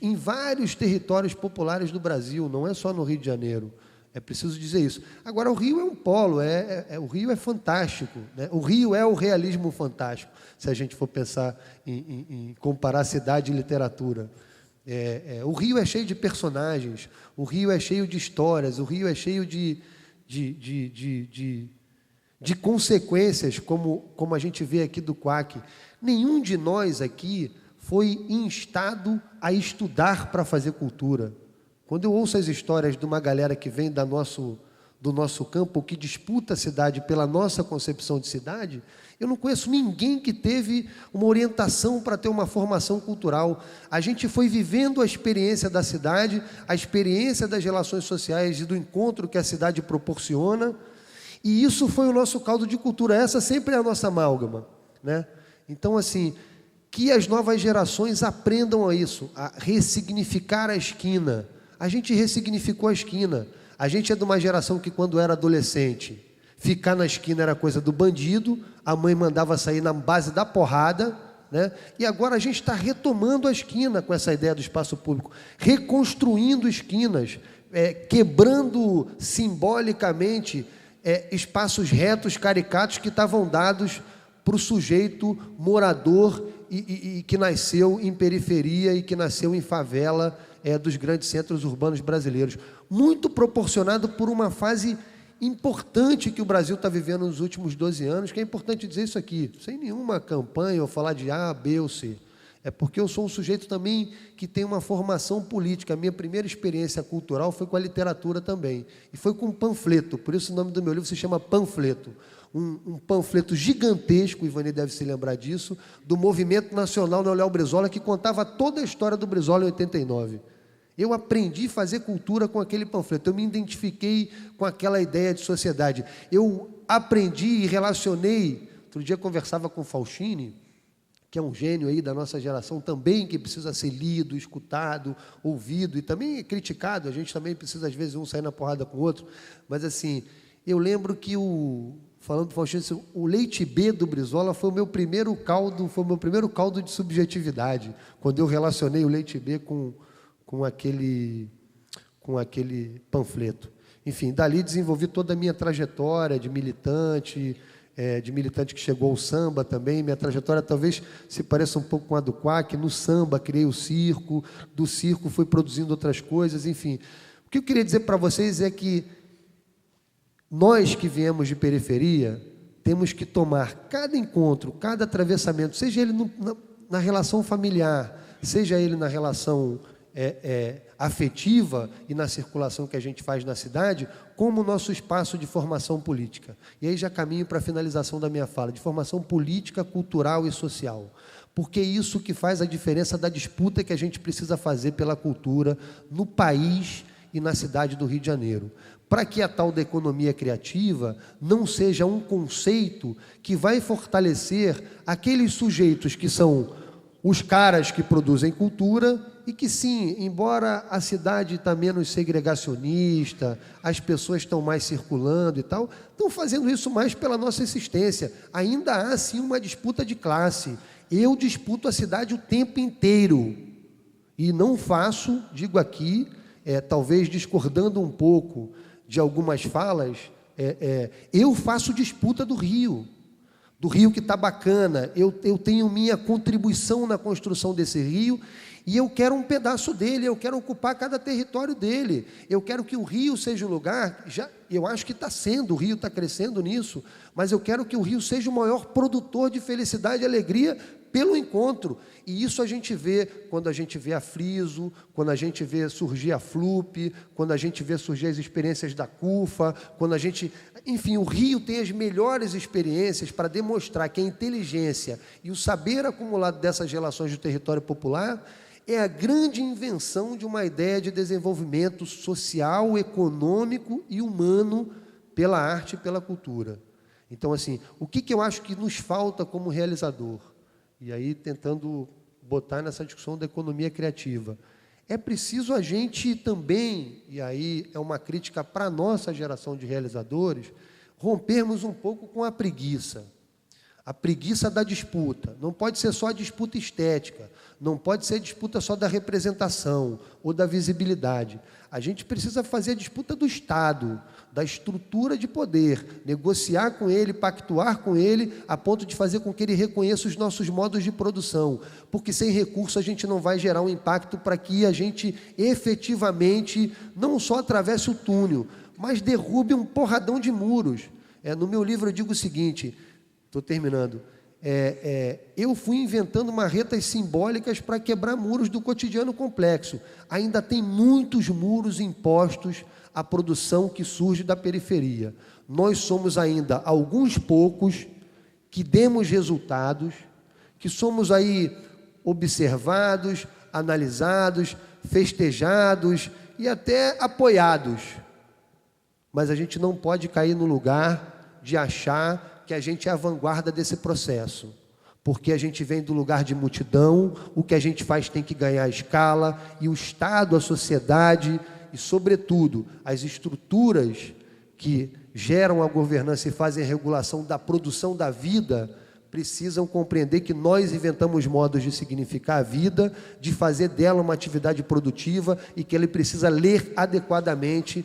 em vários territórios populares do Brasil, não é só no Rio de Janeiro. É preciso dizer isso. Agora, o Rio é um polo, o Rio é fantástico, né? O Rio é o realismo fantástico, se a gente for pensar em comparar cidade e literatura. O Rio é cheio de personagens, o Rio é cheio de histórias, o Rio é cheio de consequências, como a gente vê aqui do Quack. Nenhum de nós aqui foi instado a estudar para fazer cultura. Quando eu ouço as histórias de uma galera que vem do nosso campo, que disputa a cidade pela nossa concepção de cidade, eu não conheço ninguém que teve uma orientação para ter uma formação cultural. A gente foi vivendo a experiência da cidade, a experiência das relações sociais e do encontro que a cidade proporciona, e isso foi o nosso caldo de cultura. Essa sempre é a nossa amálgama, né? Então, assim, que as novas gerações aprendam a isso, a ressignificar a esquina. A gente ressignificou a esquina. A gente é de uma geração que, quando era adolescente, ficar na esquina era coisa do bandido, a mãe mandava sair na base da porrada, né? E agora a gente está retomando a esquina com essa ideia do espaço público, reconstruindo esquinas, quebrando simbolicamente espaços retos, caricatos que estavam dados para o sujeito morador e que nasceu em periferia e que nasceu em favela dos grandes centros urbanos brasileiros. Muito proporcionado por uma fase importante que o Brasil está vivendo nos últimos 12 anos, que é importante dizer isso aqui, sem nenhuma campanha ou falar de A, B ou C. É porque eu sou um sujeito também que tem uma formação política. A minha primeira experiência cultural foi com a literatura também. E foi com um panfleto, por isso o nome do meu livro se chama Panfleto. Um panfleto gigantesco, o Ivani deve se lembrar disso, do Movimento Nacional Léo Brizola, que contava toda a história do Brizola em 89. Eu aprendi a fazer cultura com aquele panfleto, eu me identifiquei com aquela ideia de sociedade. Eu aprendi e relacionei. Outro dia eu conversava com o Faustini, que é um gênio aí da nossa geração também, que precisa ser lido, escutado, ouvido e também criticado. A gente também precisa, às vezes, um sair na porrada com o outro. Mas, assim, eu lembro que falando do Faustino, o Leite B do Brizola foi o meu primeiro caldo de subjetividade, quando eu relacionei o Leite B com aquele panfleto. Enfim, dali desenvolvi toda a minha trajetória de militante que chegou ao samba também. Minha trajetória talvez se pareça um pouco com a do Quack. No samba criei o circo, do circo fui produzindo outras coisas, enfim. O que eu queria dizer para vocês é que nós que viemos de periferia temos que tomar cada encontro, cada atravessamento, seja ele na relação familiar, seja ele na relação afetiva e na circulação que a gente faz na cidade, como nosso espaço de formação política. E aí já caminho para a finalização da minha fala, de formação política, cultural e social. Porque é isso que faz a diferença da disputa que a gente precisa fazer pela cultura no país e na cidade do Rio de Janeiro. Para que a tal da economia criativa não seja um conceito que vai fortalecer aqueles sujeitos que são os caras que produzem cultura e que, sim, embora a cidade está menos segregacionista, as pessoas estão mais circulando e tal, estão fazendo isso mais pela nossa existência. Ainda há, sim, uma disputa de classe. Eu disputo a cidade o tempo inteiro. E não faço, digo aqui, talvez discordando um pouco de algumas falas, eu faço disputa do Rio que está bacana, eu tenho minha contribuição na construção desse Rio e eu quero um pedaço dele, eu quero ocupar cada território dele, eu quero que o Rio seja um lugar, eu acho que está sendo, o Rio está crescendo nisso, mas eu quero que o Rio seja o maior produtor de felicidade e alegria pelo encontro. E isso a gente vê quando a gente vê a Friso, quando a gente vê surgir a FLUP, quando a gente vê surgir as experiências da CUFA, quando a gente... Enfim, o Rio tem as melhores experiências para demonstrar que a inteligência e o saber acumulado dessas relações do território popular é a grande invenção de uma ideia de desenvolvimento social, econômico e humano pela arte e pela cultura. Então, assim, o que eu acho que nos falta como realizador? E aí, tentando botar nessa discussão da economia criativa. É preciso a gente também, e aí é uma crítica para a nossa geração de realizadores, rompermos um pouco com a preguiça da disputa. Não pode ser só a disputa estética, não pode ser a disputa só da representação ou da visibilidade. A gente precisa fazer a disputa do Estado, da estrutura de poder, negociar com ele, pactuar com ele, a ponto de fazer com que ele reconheça os nossos modos de produção, porque sem recurso a gente não vai gerar um impacto para que a gente efetivamente não só atravesse o túnel, mas derrube um porradão de muros. No meu livro eu digo o seguinte, estou terminando, eu fui inventando marretas simbólicas para quebrar muros do cotidiano complexo. Ainda tem muitos muros impostos à produção que surge da periferia. Nós somos ainda alguns poucos que demos resultados, que somos aí observados, analisados, festejados e até apoiados. Mas a gente não pode cair no lugar de achar que a gente é a vanguarda desse processo. porque a gente vem do lugar de multidão, o que a gente faz tem que ganhar escala, e o Estado, a sociedade e, sobretudo, as estruturas que geram a governança e fazem a regulação da produção da vida, precisam compreender que nós inventamos modos de significar a vida, de fazer dela uma atividade produtiva e que ele precisa ler adequadamente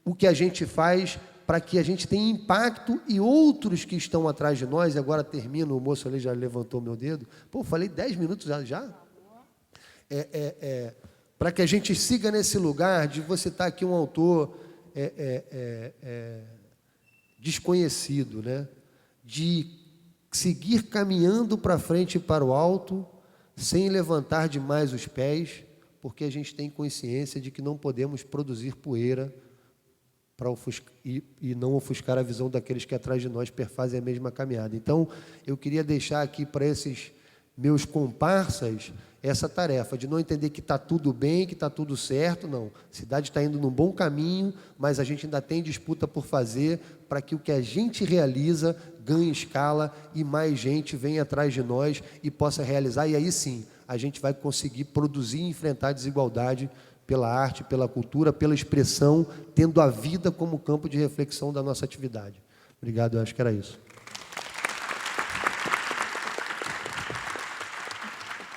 o que a gente faz para que a gente tenha impacto e outros que estão atrás de nós, e agora termino, o moço ali já levantou meu dedo, pô, falei 10 minutos já? Para que a gente siga nesse lugar de você estar aqui um autor desconhecido, né? De seguir caminhando para frente e para o alto, sem levantar demais os pés, porque a gente tem consciência de que não podemos produzir poeira para e não ofuscar a visão daqueles que atrás de nós perfazem a mesma caminhada. Então, eu queria deixar aqui para esses meus comparsas essa tarefa de não entender que está tudo bem, que está tudo certo, não. A cidade está indo num bom caminho, mas a gente ainda tem disputa por fazer para que o que a gente realiza ganhe escala e mais gente venha atrás de nós e possa realizar, e aí sim, a gente vai conseguir produzir e enfrentar a desigualdade pela arte, pela cultura, pela expressão, tendo a vida como campo de reflexão da nossa atividade. Obrigado, eu acho que era isso.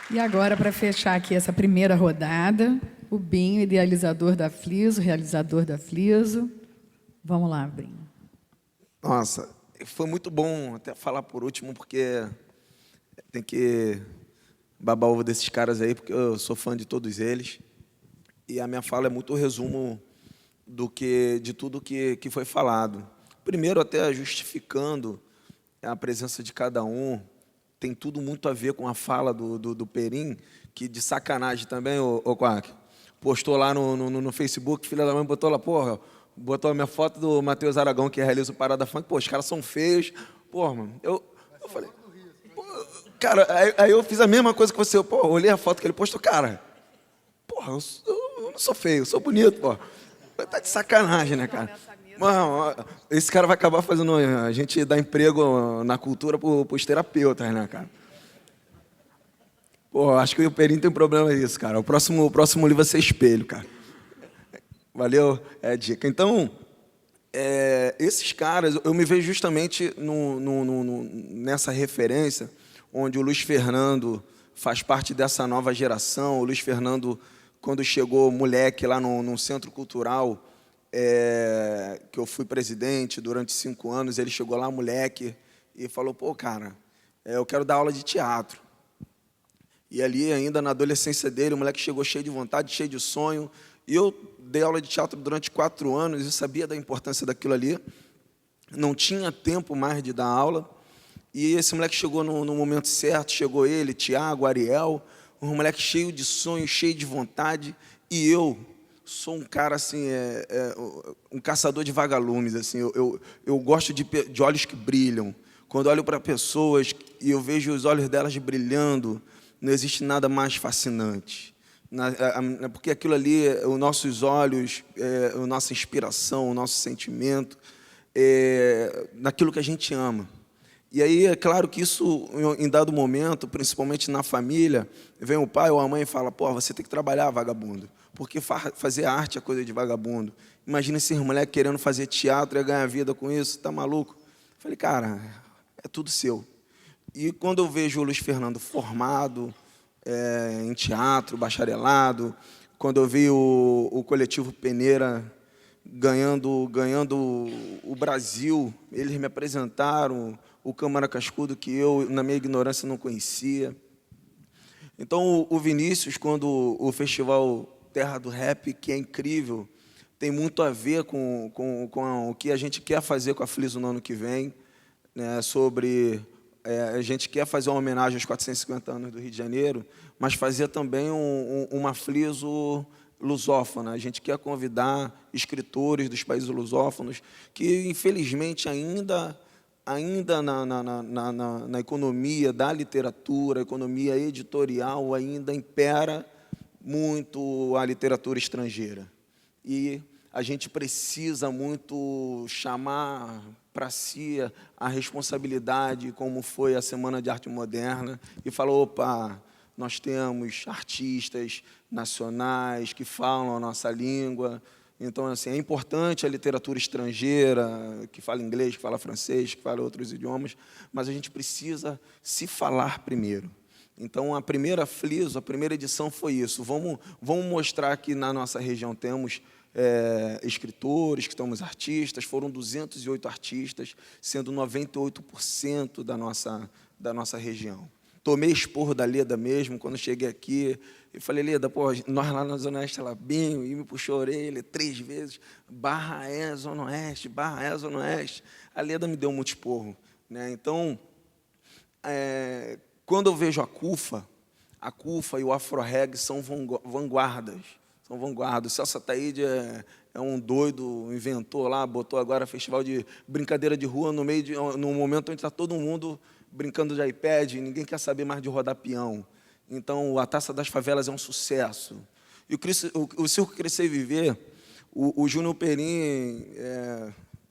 E agora, para fechar aqui essa primeira rodada, o Binho, idealizador da Fliso, realizador da Fliso. Vamos lá, Binho. Nossa, foi muito bom até falar por último, porque tem que babar o ovo desses caras aí, porque eu sou fã de todos eles. E a minha fala é muito o resumo de tudo que foi falado. Primeiro, até justificando a presença de cada um, tem tudo muito a ver com a fala do Perim, que de sacanagem também, o Quack, postou lá no Facebook, filha da mãe, botou lá, porra, botou a minha foto do Matheus Aragão, que realiza o Parada Funk, pô, os caras são feios, porra, mano, eu falei, pô, cara, aí eu fiz a mesma coisa que você, pô, olhei a foto que ele postou, cara, porra, eu não sou feio, eu sou bonito, pô. Tá de sacanagem, né, cara? Mano, esse cara vai acabar fazendo a gente dar emprego na cultura pros terapeutas, né, cara? Pô, acho que o Perim tem um problema nisso, cara. O próximo livro vai ser Espelho, cara. Valeu? É a dica. Então, esses caras, eu me vejo justamente nessa referência, onde o Luiz Fernando faz parte dessa nova geração. O Luiz Fernando, quando chegou moleque lá no Centro Cultural, que eu fui presidente durante 5 anos, ele chegou lá, moleque, e falou, pô, cara, eu quero dar aula de teatro. E ali, ainda na adolescência dele, o moleque chegou cheio de vontade, cheio de sonho, e eu dei aula de teatro durante 4 anos, e sabia da importância daquilo ali, não tinha tempo mais de dar aula, e esse moleque chegou no momento certo, chegou ele, Tiago, Ariel, um moleque cheio de sonho, cheio de vontade, e eu sou um cara, assim, um caçador de vagalumes, assim, eu gosto de olhos que brilham. Quando olho para pessoas e eu vejo os olhos delas brilhando, não existe nada mais fascinante. Porque aquilo ali, os nossos olhos, a nossa inspiração, o nosso sentimento, naquilo que a gente ama. E aí, é claro que isso, em dado momento, principalmente na família, vem o pai ou a mãe e fala, pô, você tem que trabalhar, vagabundo, porque fazer arte é coisa de vagabundo. Imagina esses moleques querendo fazer teatro e ganhar vida com isso, tá maluco? Falei, cara, é tudo seu. E quando eu vejo o Luiz Fernando formado em teatro, bacharelado, quando eu vi o coletivo Peneira ganhando o Brasil, eles me apresentaram o Câmara Cascudo, que eu, na minha ignorância, não conhecia. Então, o Vinícius, quando o festival Terra do Rap, que é incrível, tem muito a ver com o que a gente quer fazer com a Fliso no ano que vem, né, sobre... a gente quer fazer uma homenagem aos 450 anos do Rio de Janeiro, mas fazer também uma Fliso lusófona. A gente quer convidar escritores dos países lusófonos que, infelizmente, ainda na economia da literatura, economia editorial, ainda impera muito a literatura estrangeira. E a gente precisa muito chamar para si a responsabilidade, como foi a Semana de Arte Moderna, e falou, opa, nós temos artistas nacionais que falam a nossa língua. Então, assim, é importante a literatura estrangeira, que fala inglês, que fala francês, que fala outros idiomas, mas a gente precisa se falar primeiro. Então, a primeira Fliso, a primeira edição foi isso. Vamos mostrar que na nossa região temos escritores, que somos artistas, foram 208 artistas, sendo 98% da nossa região. Tomei esporro da Leda mesmo, quando cheguei aqui, e falei, Leda, pô, nós lá na Zona Oeste, ela bem, e me puxou a orelha 3 vezes, Barra é Zona Oeste, Barra é Zona Oeste. A Leda me deu muito esporro, né? Então, quando eu vejo a CUFA e o Afro-Reg são vanguardas. São vanguardas. O Celso Ataíde é um doido, inventou lá, botou agora festival de brincadeira de rua no momento onde está todo mundo brincando de iPad, ninguém quer saber mais de rodar peão. Então, a Taça das Favelas é um sucesso. E o Circo Crescer e Viver, o Júnior Perim,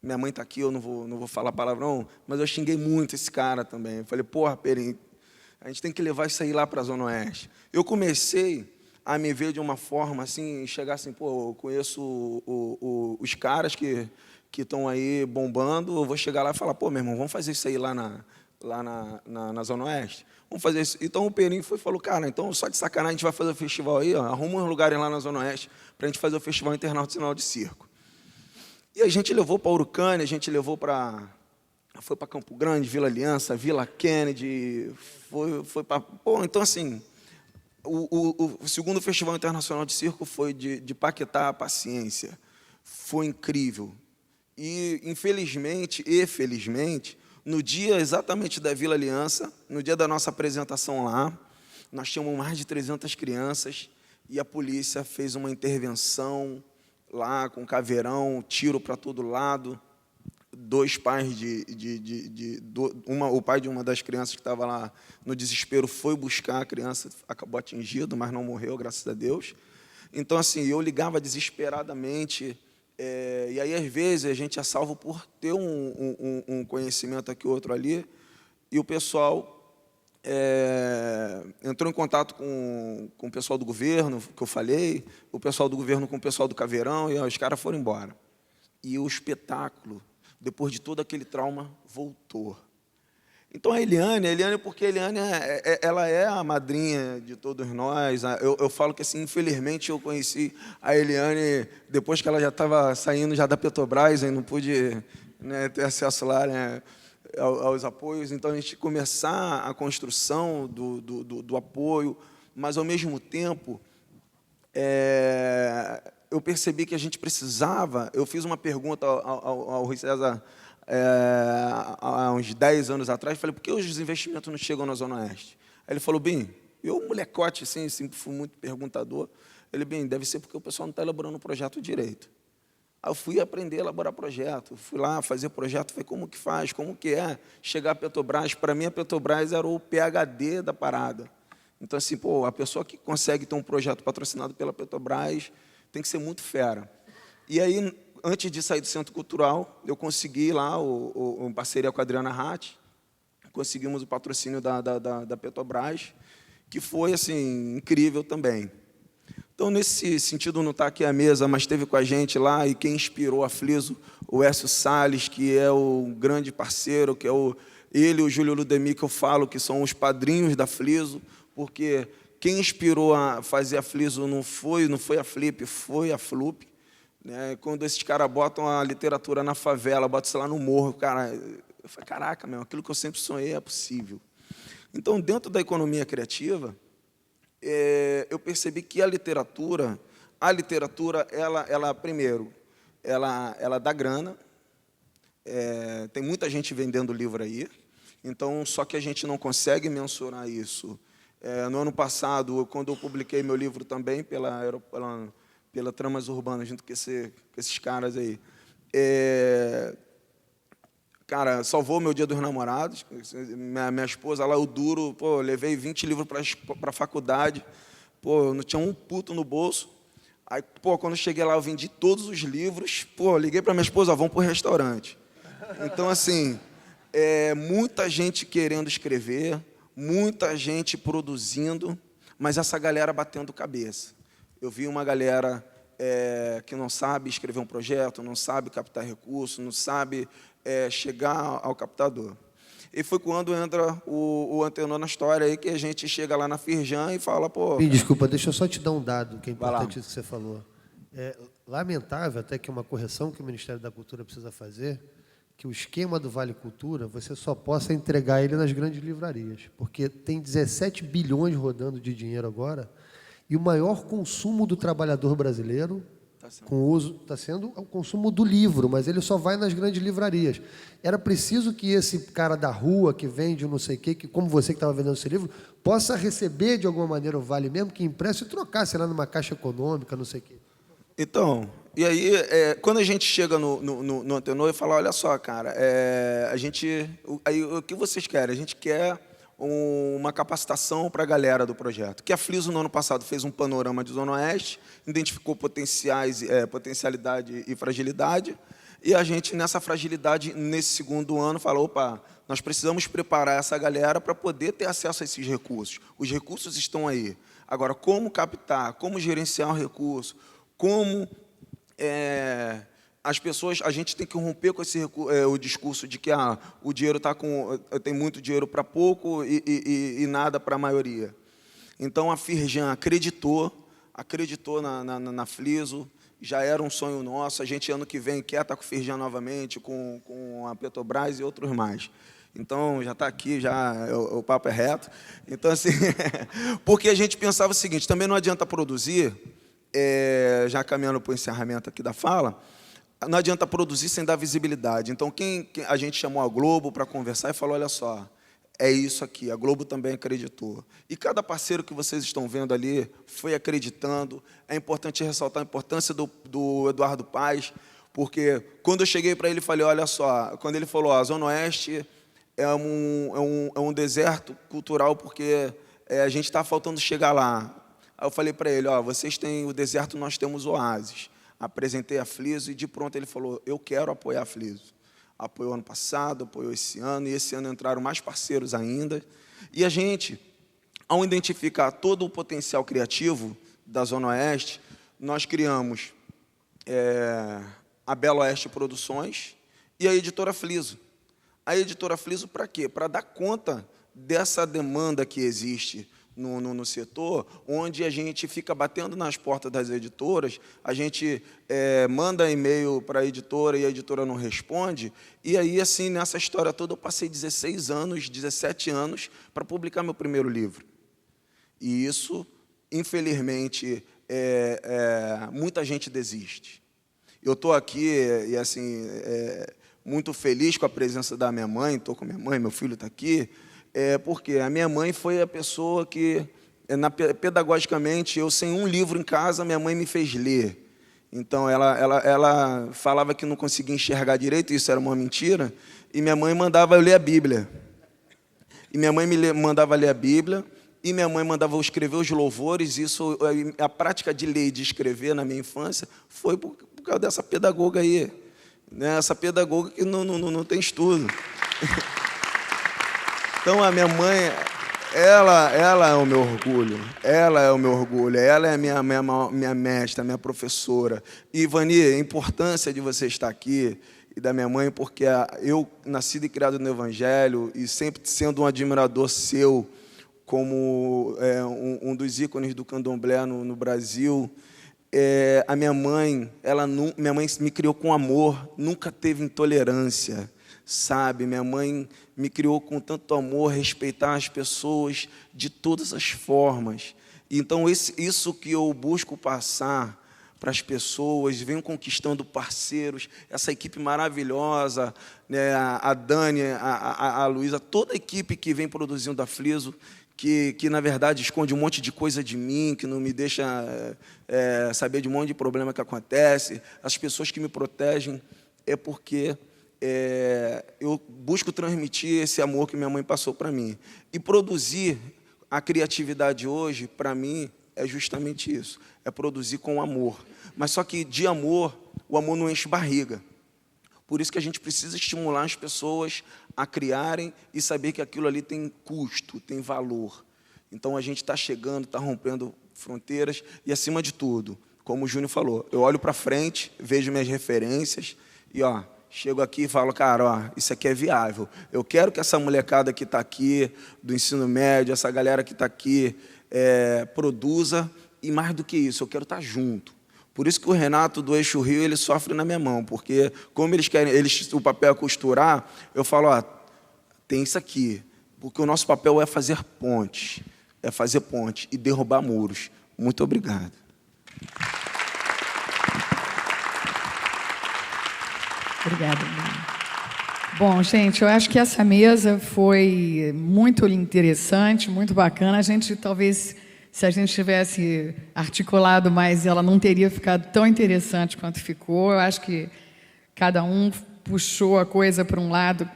minha mãe está aqui, eu não vou falar palavrão, mas eu xinguei muito esse cara também. Eu falei, porra, Perim, a gente tem que levar isso aí lá para a Zona Oeste. Eu comecei a me ver de uma forma assim, chegar assim, pô, eu conheço os caras que estão aí bombando, eu vou chegar lá e falar, pô, meu irmão, vamos fazer isso aí lá na Zona Oeste. Vamos fazer isso. Então o Perim falou, cara, então só de sacanagem a gente vai fazer o festival aí, ó, arruma uns lugares lá na Zona Oeste para a gente fazer o Festival Internacional de Circo. E a gente levou para Urucânia, a gente levou foi para Campo Grande, Vila Aliança, Vila Kennedy, foi para... Pô, então assim, o segundo Festival Internacional de Circo foi de Paquetá a Paciência. Foi incrível. E, infelizmente e felizmente, no dia exatamente da Vila Aliança, no dia da nossa apresentação lá, nós tínhamos mais de 300 crianças e a polícia fez uma intervenção lá com caveirão, tiro para todo lado. 2 pais o pai de uma das crianças que estava lá no desespero foi buscar a criança, acabou atingido, mas não morreu, graças a Deus. Então, assim, eu ligava desesperadamente, e aí, às vezes, a gente é salvo por ter um conhecimento aqui, outro ali, e o pessoal entrou em contato com o pessoal do governo, que eu falei, o pessoal do governo com o pessoal do Caveirão, e os caras foram embora. E o espetáculo, depois de todo aquele trauma, voltou. Então, a Eliane, porque a Eliane ela é a madrinha de todos nós. Eu falo que, assim, infelizmente, eu conheci a Eliane depois que ela já estava saindo já da Petrobras e não pude, né, ter acesso lá, né, aos apoios. Então, a gente começar a construção do apoio, mas, ao mesmo tempo, eu percebi que a gente precisava... Eu fiz uma pergunta ao Rui César há uns 10 anos atrás, falei, por que os investimentos não chegam na Zona Oeste? Aí ele falou, bem, eu, molecote, assim, sempre fui muito perguntador, ele, bem, deve ser porque o pessoal não está elaborando o projeto direito. Aí eu fui aprender a elaborar projeto, fui lá fazer projeto, falei, como que faz, como que é chegar a Petrobras? Para mim, a Petrobras era o PhD da parada. Então, assim, pô, a pessoa que consegue ter um projeto patrocinado pela Petrobras tem que ser muito fera. E aí, antes de sair do Centro Cultural, eu consegui lá, em parceria com a Adriana Ratti, conseguimos o patrocínio da Petrobras, que foi, assim, incrível também. Então, nesse sentido, não está aqui à mesa, mas esteve com a gente lá, e quem inspirou a Fliso, o Écio Salles, que é o grande parceiro, que é ele e o Júlio Ludemir, que eu falo, que são os padrinhos da Fliso, porque quem inspirou a fazer a Fliso não foi a Flip, foi a Flup. Né? Quando esses caras botam a literatura na favela, botam isso lá no morro, cara, eu falei, caraca, meu, aquilo que eu sempre sonhei é possível. Então, dentro da economia criativa, eu percebi que a literatura, ela primeiro, ela dá grana, tem muita gente vendendo livro aí, então, só que a gente não consegue mensurar isso. No ano passado, quando eu publiquei meu livro também pela Tramas Urbanas, junto com esses caras aí, cara, salvou meu Dia dos Namorados. Minha esposa lá, o duro, pô, levei 20 livros para a faculdade, pô, não tinha um puto no bolso. Aí, pô, quando eu cheguei lá, eu vendi todos os livros, pô, liguei para minha esposa, vamos para o restaurante. Então, assim, muita gente querendo escrever, muita gente produzindo, mas essa galera batendo cabeça. Eu vi uma galera que não sabe escrever um projeto, não sabe captar recursos, não sabe chegar ao captador. E foi quando entra o Antenor na história aí, que a gente chega lá na Firjan e fala, pô... Me desculpa, deixa eu só te dar um dado que é Vai lá. importante isso que você falou. É lamentável, até que é uma correção que o Ministério da Cultura precisa fazer, que o esquema do Vale Cultura, você só possa entregar ele nas grandes livrarias, porque tem 17 bilhões rodando de dinheiro agora, e o maior consumo do trabalhador brasileiro está sendo o consumo do livro, mas ele só vai nas grandes livrarias. Era preciso que esse cara da rua, que vende não sei o quê, que, como você que estava vendendo esse livro, possa receber de alguma maneira o vale mesmo, que impresso e trocar, sei lá, numa caixa econômica, não sei o quê. Então, e aí, quando a gente chega no Antenor e fala, olha só, cara, o que vocês querem? A gente quer uma capacitação para a galera do projeto. Que a Fliso, no ano passado, fez um panorama de Zona Oeste, identificou potencialidade e fragilidade, e a gente, nessa fragilidade, nesse segundo ano, falou, opa, nós precisamos preparar essa galera para poder ter acesso a esses recursos. Os recursos estão aí. Agora, como captar, como gerenciar o recurso, como as pessoas, a gente tem que romper com o discurso de que o dinheiro tem muito dinheiro para pouco e nada para a maioria. Então, a Firjan acreditou na Fliso, já era um sonho nosso, a gente, ano que vem, quer estar com a Firjan novamente, com a Petrobras e outros mais. Então, já está aqui, o papo é reto. Então, assim, porque a gente pensava o seguinte, também não adianta produzir, já caminhando para o encerramento aqui da fala, não adianta produzir sem dar visibilidade. Então, a gente chamou a Globo para conversar e falou, olha só, é isso aqui, a Globo também acreditou. E cada parceiro que vocês estão vendo ali foi acreditando. É importante ressaltar a importância do Eduardo Paes, porque quando eu cheguei para ele, falei, olha só, quando ele falou, a Zona Oeste é um deserto cultural, porque a gente está faltando chegar lá. Aí eu falei para ele, vocês têm o deserto, nós temos oásis. Apresentei a Fliso e, de pronto, ele falou, eu quero apoiar a Fliso. Apoiou ano passado, apoiou esse ano, e esse ano entraram mais parceiros ainda. E a gente, ao identificar todo o potencial criativo da Zona Oeste, nós criamos a Belo Oeste Produções e a Editora Fliso. A Editora Fliso para quê? Para dar conta dessa demanda que existe no setor, onde a gente fica batendo nas portas das editoras, a gente manda e-mail para a editora e a editora não responde, e aí, assim, nessa história toda, eu passei 17 anos para publicar meu primeiro livro. E isso, infelizmente, muita gente desiste. Eu estou aqui, e assim, muito feliz com a presença da minha mãe, estou com minha mãe, meu filho está aqui, porque a minha mãe foi a pessoa que, pedagogicamente, eu sem um livro em casa, minha mãe me fez ler. Então, ela falava que não conseguia enxergar direito, isso era uma mentira, e minha mãe mandava eu ler a Bíblia. E minha mãe me mandava ler a Bíblia, e minha mãe mandava eu escrever os louvores, isso, a prática de ler e de escrever na minha infância foi por causa dessa pedagoga aí, né? Essa pedagoga que não tem estudo. Então, a minha mãe, ela é o meu orgulho, ela é a minha mestra, a minha professora. E, Ivani, a importância de você estar aqui e da minha mãe, porque eu, nascido e criado no Evangelho, e sempre sendo um admirador seu, como um dos ícones do candomblé no Brasil, a minha mãe me criou com amor, nunca teve intolerância, sabe? Minha mãe me criou com tanto amor, respeitar as pessoas de todas as formas. Então, isso que eu busco passar para as pessoas, venho conquistando parceiros, essa equipe maravilhosa, né? A Dani, a Luísa, toda a equipe que vem produzindo a Fliso, que, na verdade, esconde um monte de coisa de mim, que não me deixa saber de um monte de problema que acontece, as pessoas que me protegem, porque eu busco transmitir esse amor que minha mãe passou para mim. E produzir a criatividade hoje, para mim, é justamente isso, é produzir com amor. Mas só que de amor, o amor não enche barriga. Por isso que a gente precisa estimular as pessoas a criarem e saber que aquilo ali tem custo, tem valor. Então, a gente está chegando, está rompendo fronteiras e, acima de tudo, como o Júnior falou, eu olho para frente, vejo minhas referências e, chego aqui e falo, cara, isso aqui é viável. Eu quero que essa molecada que está aqui, do ensino médio, essa galera que está aqui, produza, e mais do que isso, eu quero estar junto. Por isso que o Renato do Eixo Rio, ele sofre na minha mão, porque como eles querem, o papel é costurar, eu falo, tem isso aqui, porque o nosso papel é fazer pontes e derrubar muros. Muito obrigado. Obrigada. Bom, gente, eu acho que essa mesa foi muito interessante, muito bacana. A gente, talvez, se a gente tivesse articulado mais, ela não teria ficado tão interessante quanto ficou. Eu acho que cada um puxou a coisa para um lado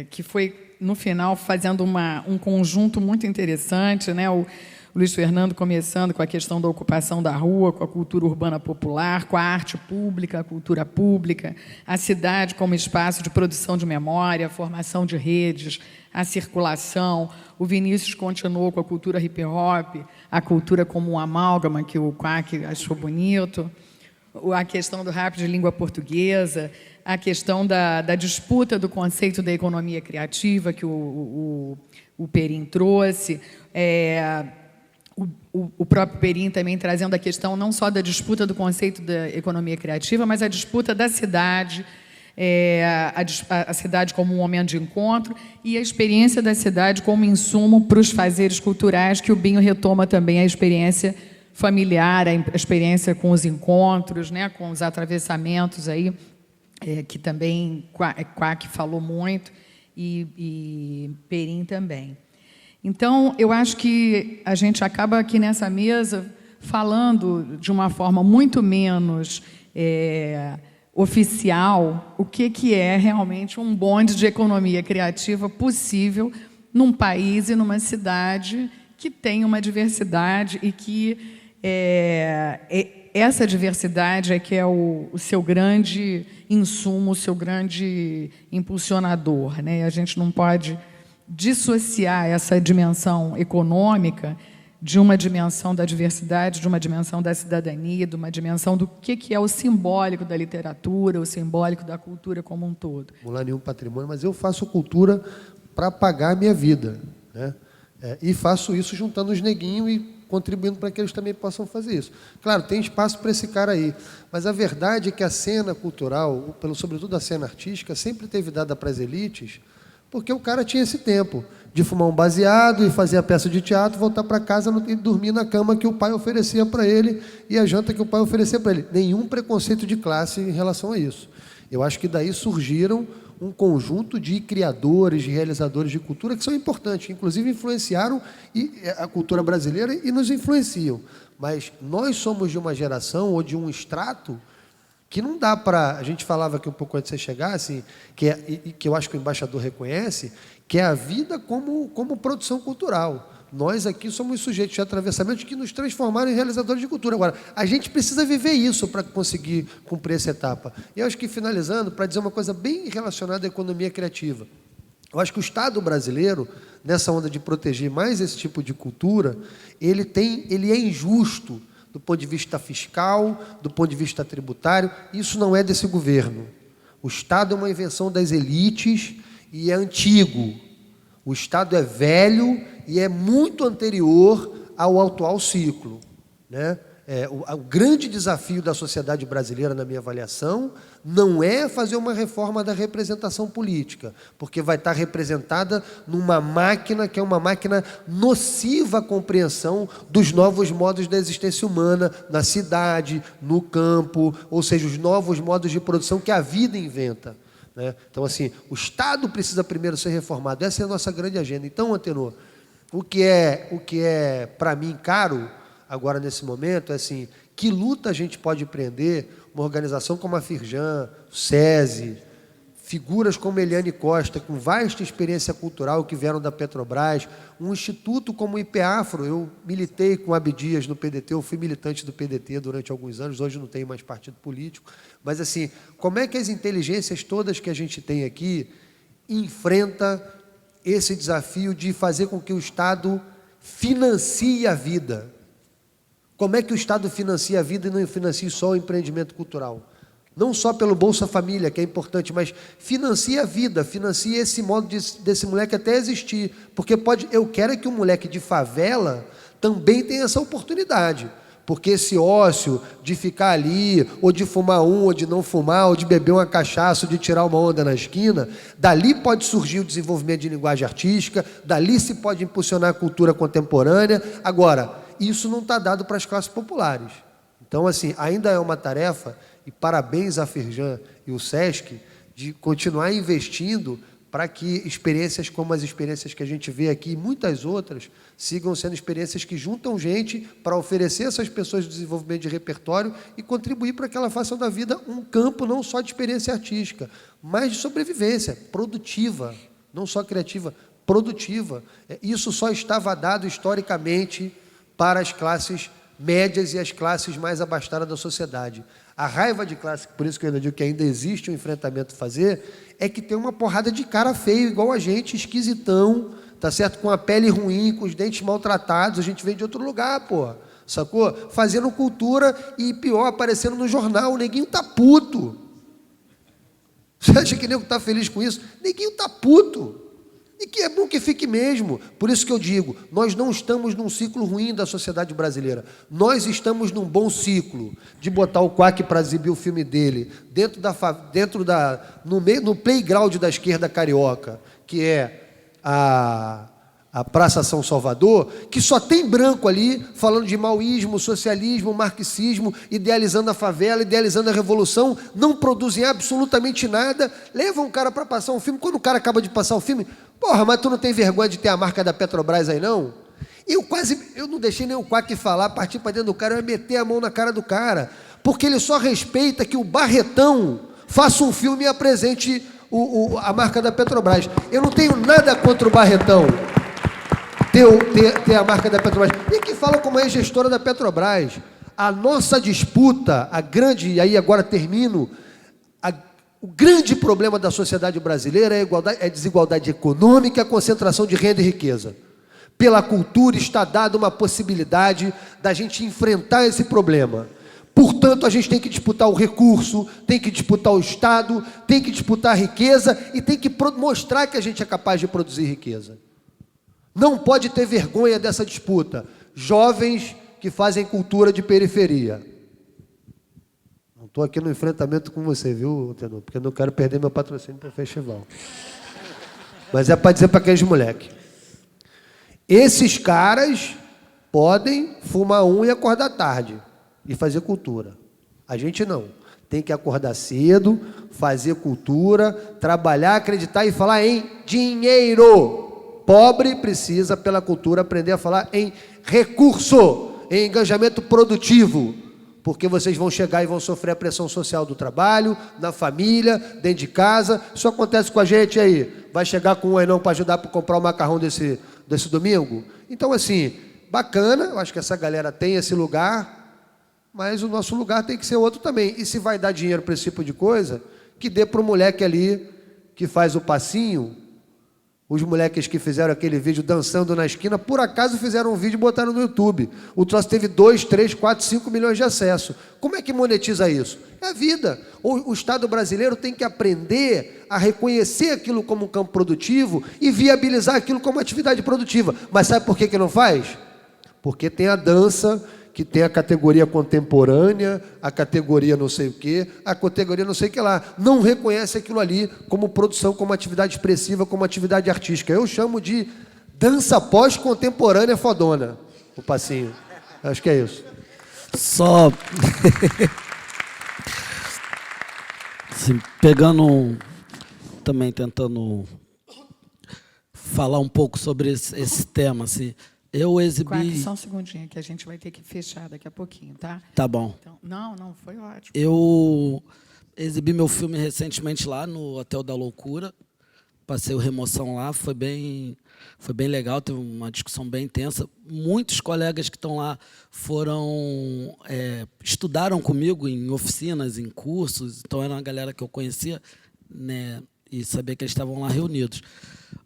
que foi, no final, fazendo um conjunto muito interessante, né? O Luiz Fernando começando com a questão da ocupação da rua, com a cultura urbana popular, com a arte pública, a cultura pública, a cidade como espaço de produção de memória, a formação de redes, a circulação. O Vinícius continuou com a cultura hip-hop, a cultura como um amálgama, que o Quack achou bonito, a questão do rap de língua portuguesa, a questão da disputa do conceito da economia criativa, que o Perim trouxe, o próprio Perim também trazendo a questão não só da disputa do conceito da economia criativa, mas a disputa da cidade, a cidade como um momento de encontro e a experiência da cidade como insumo para os fazeres culturais, que o Binho retoma também a experiência familiar, a experiência com os encontros, né, com os atravessamentos, aí, que também Quack falou muito, e Perim também. Então, eu acho que a gente acaba aqui nessa mesa falando de uma forma muito menos oficial o que é realmente um bonde de economia criativa possível num país e numa cidade que tem uma diversidade e que essa diversidade é que é o seu grande insumo, o seu grande impulsionador, né? A gente não pode dissociar essa dimensão econômica de uma dimensão da diversidade, de uma dimensão da cidadania, de uma dimensão do que é o simbólico da literatura, o simbólico da cultura como um todo. Não há nenhum patrimônio, mas eu faço cultura para pagar a minha vida, né? E faço isso juntando os neguinhos e contribuindo para que eles também possam fazer isso. Claro, tem espaço para esse cara aí, mas a verdade é que a cena cultural, sobretudo a cena artística, sempre teve dada para as elites, porque o cara tinha esse tempo de fumar um baseado e fazer a peça de teatro, voltar para casa e dormir na cama que o pai oferecia para ele e a janta que o pai oferecia para ele. Nenhum preconceito de classe em relação a isso. Eu acho que daí surgiram um conjunto de criadores, de realizadores de cultura que são importantes, que inclusive influenciaram a cultura brasileira e nos influenciam. Mas nós somos de uma geração ou de um extrato que não dá para... A gente falava aqui um pouco antes de você chegar, assim, que eu acho que o embaixador reconhece, que é a vida como produção cultural. Nós aqui somos sujeitos de atravessamentos que nos transformaram em realizadores de cultura. Agora, a gente precisa viver isso para conseguir cumprir essa etapa. E eu acho que, finalizando, para dizer uma coisa bem relacionada à economia criativa, eu acho que o Estado brasileiro, nessa onda de proteger mais esse tipo de cultura, ele é injusto do ponto de vista fiscal, do ponto de vista tributário. Isso não é desse governo. O Estado é uma invenção das elites e é antigo. O Estado é velho e é muito anterior ao atual ciclo, né? O grande desafio da sociedade brasileira, na minha avaliação, não é fazer uma reforma da representação política, porque vai estar representada numa máquina que é uma máquina nociva à compreensão dos novos modos da existência humana, na cidade, no campo, ou seja, os novos modos de produção que a vida inventa, né? Então, assim, o Estado precisa primeiro ser reformado. Essa é a nossa grande agenda. Então, Antenor, o que é para mim caro agora nesse momento é assim, que luta a gente pode empreender uma organização como a Firjan, o SESI, figuras como Eliane Costa, com vasta experiência cultural que vieram da Petrobras, um instituto como o IPEAFRO. Eu militei com Abdias no PDT, eu fui militante do PDT durante alguns anos, hoje não tenho mais partido político, mas assim, como é que as inteligências todas que a gente tem aqui enfrenta esse desafio de fazer com que o Estado financie a vida? Como é que o Estado financia a vida e não financia só o empreendimento cultural? Não só pelo Bolsa Família, que é importante, mas financia a vida, financia esse modo desse moleque até existir. Porque eu quero que o moleque de favela também tenha essa oportunidade. Porque esse ócio de ficar ali, ou de fumar ou de não fumar, ou de beber uma cachaça, ou de tirar uma onda na esquina, dali pode surgir o desenvolvimento de linguagem artística, dali se pode impulsionar a cultura contemporânea. Agora, isso não está dado para as classes populares. Então, assim, ainda é uma tarefa, e parabéns a Firjan e o SESC, de continuar investindo para que experiências como as experiências que a gente vê aqui e muitas outras sigam sendo experiências que juntam gente para oferecer a essas pessoas o desenvolvimento de repertório e contribuir para que elas façam da vida um campo não só de experiência artística, mas de sobrevivência produtiva, não só criativa, produtiva. Isso só estava dado historicamente para as classes médias e as classes mais abastadas da sociedade. A raiva de classe, por isso que eu ainda digo que ainda existe um enfrentamento a fazer, é que tem uma porrada de cara feio, igual a gente, esquisitão, tá certo? Com a pele ruim, com os dentes maltratados, a gente vem de outro lugar, pô, sacou? Fazendo cultura e, pior, aparecendo no jornal, o neguinho tá puto. Você acha que o nego tá feliz com isso? Neguinho tá puto. E que é bom que fique mesmo. Por isso que eu digo, nós não estamos num ciclo ruim da sociedade brasileira. Nós estamos num bom ciclo de botar o Quack para exibir o filme dele no playground da esquerda carioca, que é a Praça São Salvador, que só tem branco ali, falando de maoísmo, socialismo, marxismo, idealizando a favela, idealizando a revolução, não produzem absolutamente nada, levam o cara para passar um filme. Quando o cara acaba de passar o filme, porra, mas tu não tem vergonha de ter a marca da Petrobras aí, não? Eu não deixei nem o Quack falar, partir para dentro do cara, eu ia meter a mão na cara do cara, porque ele só respeita que o Barretão faça um filme e apresente a marca da Petrobras. Eu não tenho nada contra o Barretão ter a marca da Petrobras. E que fala como é gestora da Petrobras. A nossa disputa, e aí agora termino, o grande problema da sociedade brasileira é a desigualdade econômica, a concentração de renda e riqueza. Pela cultura está dada uma possibilidade da gente enfrentar esse problema. Portanto, a gente tem que disputar o recurso, tem que disputar o Estado, tem que disputar a riqueza e tem que mostrar que a gente é capaz de produzir riqueza. Não pode ter vergonha dessa disputa. Jovens que fazem cultura de periferia. Não estou aqui no enfrentamento com você, viu, Tenor? Porque eu não quero perder meu patrocínio para o festival. Mas é para dizer para aqueles moleques. Esses caras podem fumar e acordar tarde e fazer cultura. A gente não. Tem que acordar cedo, fazer cultura, trabalhar, acreditar e falar em dinheiro. Pobre precisa, pela cultura, aprender a falar em recurso, em engajamento produtivo, porque vocês vão chegar e vão sofrer a pressão social do trabalho, na família, dentro de casa. Isso acontece com a gente aí. Vai chegar com um anão para ajudar para comprar o macarrão desse domingo? Então, assim, bacana, eu acho que essa galera tem esse lugar, mas o nosso lugar tem que ser outro também. E se vai dar dinheiro para esse tipo de coisa, que dê para o moleque ali que faz o passinho. Os moleques que fizeram aquele vídeo dançando na esquina, por acaso fizeram um vídeo e botaram no YouTube. O troço teve 2, 3, 4, 5 milhões de acessos. Como é que monetiza isso? É a vida. O Estado brasileiro tem que aprender a reconhecer aquilo como um campo produtivo e viabilizar aquilo como atividade produtiva. Mas sabe por que não faz? Porque tem a dança, que tem a categoria contemporânea, a categoria não sei o quê, a categoria não sei o que lá. Não reconhece aquilo ali como produção, como atividade expressiva, como atividade artística. Eu chamo de dança pós-contemporânea fodona, o passinho. Acho que é isso. Só... assim, pegando... Também tentando falar um pouco sobre esse tema, assim... Eu exibi... Quack, só um segundinho, que a gente vai ter que fechar daqui a pouquinho, tá? Tá bom. Então, não, foi ótimo. Eu Exibi meu filme recentemente lá no Hotel da Loucura. Passei o Remoção lá, foi bem legal, teve uma discussão bem intensa. Muitos colegas que estão lá estudaram comigo em oficinas, em cursos, então era uma galera que eu conhecia, né, e sabia que eles estavam lá reunidos.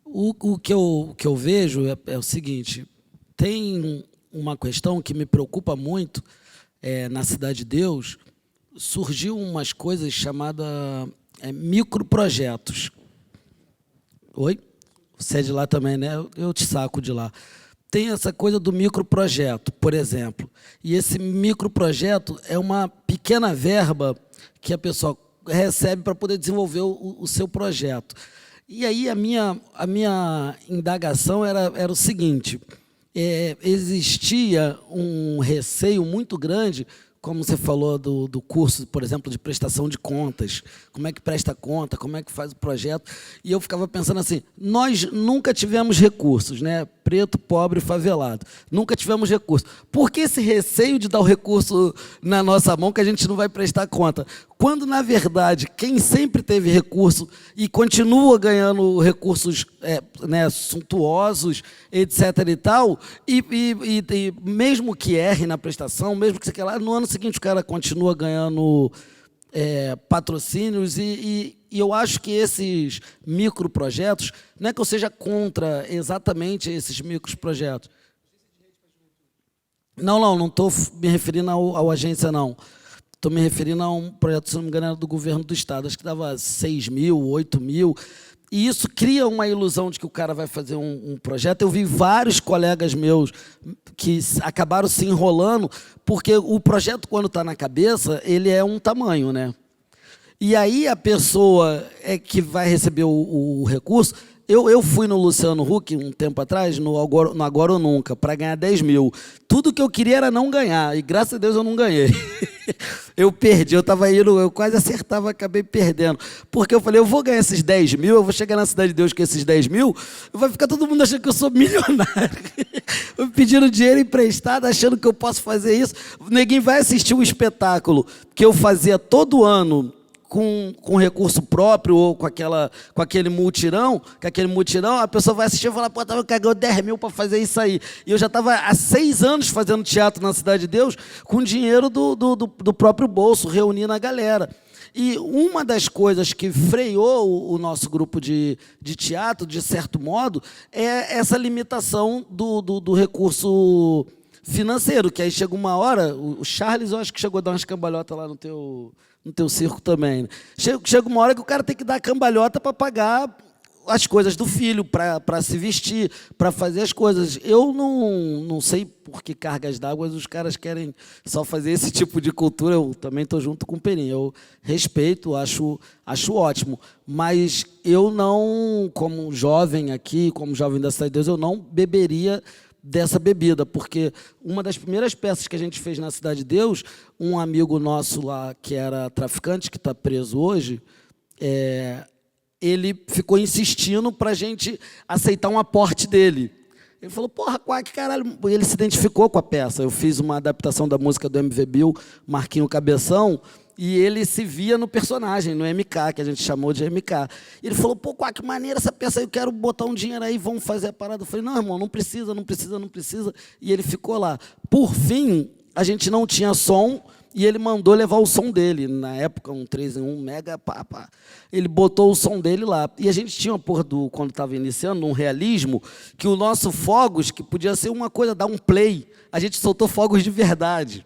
O que eu vejo é o seguinte, tem uma questão que me preocupa muito na Cidade de Deus, surgiu umas coisas chamadas microprojetos. Oi? Você é de lá também, né? Eu te saco de lá. Tem essa coisa do microprojeto, por exemplo. E esse microprojeto é uma pequena verba que a pessoa recebe para poder desenvolver o seu projeto. E aí a minha indagação era o seguinte, existia um receio muito grande, como você falou do curso, por exemplo, de prestação de contas, como é que presta conta, como é que faz o projeto, e eu ficava pensando assim, nós nunca tivemos recursos, né? Preto, pobre, favelado, nunca tivemos recursos. Por que esse receio de dar o recurso na nossa mão que a gente não vai prestar conta? Quando, na verdade, quem sempre teve recurso e continua ganhando recursos suntuosos, etc. e tal, e mesmo que erre na prestação, mesmo que você quer lá, no ano seguinte o cara continua ganhando patrocínios e eu acho que esses microprojetos, não é que eu seja contra exatamente esses microprojetos. Não estou me referindo ao agência, não. Estou me referindo a um projeto, se não me engano, era do governo do Estado, acho que dava 6 mil, 8 mil, e isso cria uma ilusão de que o cara vai fazer um projeto. Eu vi vários colegas meus que acabaram se enrolando, porque o projeto, quando está na cabeça, ele é um tamanho, né? E aí a pessoa que vai receber o recurso... Eu fui no Luciano Huck um tempo atrás, no Agora ou Nunca, para ganhar 10 mil. Tudo que eu queria era não ganhar, e graças a Deus eu não ganhei. Eu perdi, eu quase acertava, acabei perdendo. Porque eu falei, eu vou ganhar esses 10 mil, eu vou chegar na Cidade de Deus com esses 10 mil, vai ficar todo mundo achando que eu sou milionário. Eu pedindo dinheiro emprestado, achando que eu posso fazer isso. Ninguém vai assistir um espetáculo que eu fazia todo ano, com recurso próprio ou com aquele mutirão, a pessoa vai assistir e falar, pô, tava cagando 10 mil para fazer isso aí. E eu já estava há 6 anos fazendo teatro na Cidade de Deus com dinheiro do próprio bolso, reunindo a galera. E uma das coisas que freou o nosso grupo de teatro, de certo modo, é essa limitação do recurso financeiro, que aí chega uma hora, o Charles, eu acho que chegou a dar umas cambalhotas lá no teu circo também. Chega uma hora que o cara tem que dar cambalhota para pagar as coisas do filho, para se vestir, para fazer as coisas. Eu não sei por que cargas d'água os caras querem só fazer esse tipo de cultura. Eu também estou junto com o Perim. Eu respeito, acho ótimo. Mas eu não, como jovem aqui, como jovem da Cidade de Deus, eu não beberia dessa bebida, porque uma das primeiras peças que a gente fez na Cidade de Deus, um amigo nosso lá, que era traficante, que está preso hoje, ele ficou insistindo para a gente aceitar um aporte dele. Ele falou, porra, que caralho. Ele se identificou com a peça. Eu fiz uma adaptação da música do MV Bill, Marquinho Cabeção, e ele se via no personagem, no MK, que a gente chamou de MK. E ele falou, pô, que maneira essa peça aí, eu quero botar um dinheiro aí, vamos fazer a parada. Eu falei, não, irmão, não precisa. E ele ficou lá. Por fim, a gente não tinha som, e ele mandou levar o som dele. Na época, um 3 em 1, mega, pá. Ele botou o som dele lá. E a gente tinha, quando estava iniciando, um realismo, que o nosso fogos, que podia ser uma coisa, dar um play, a gente soltou fogos de verdade,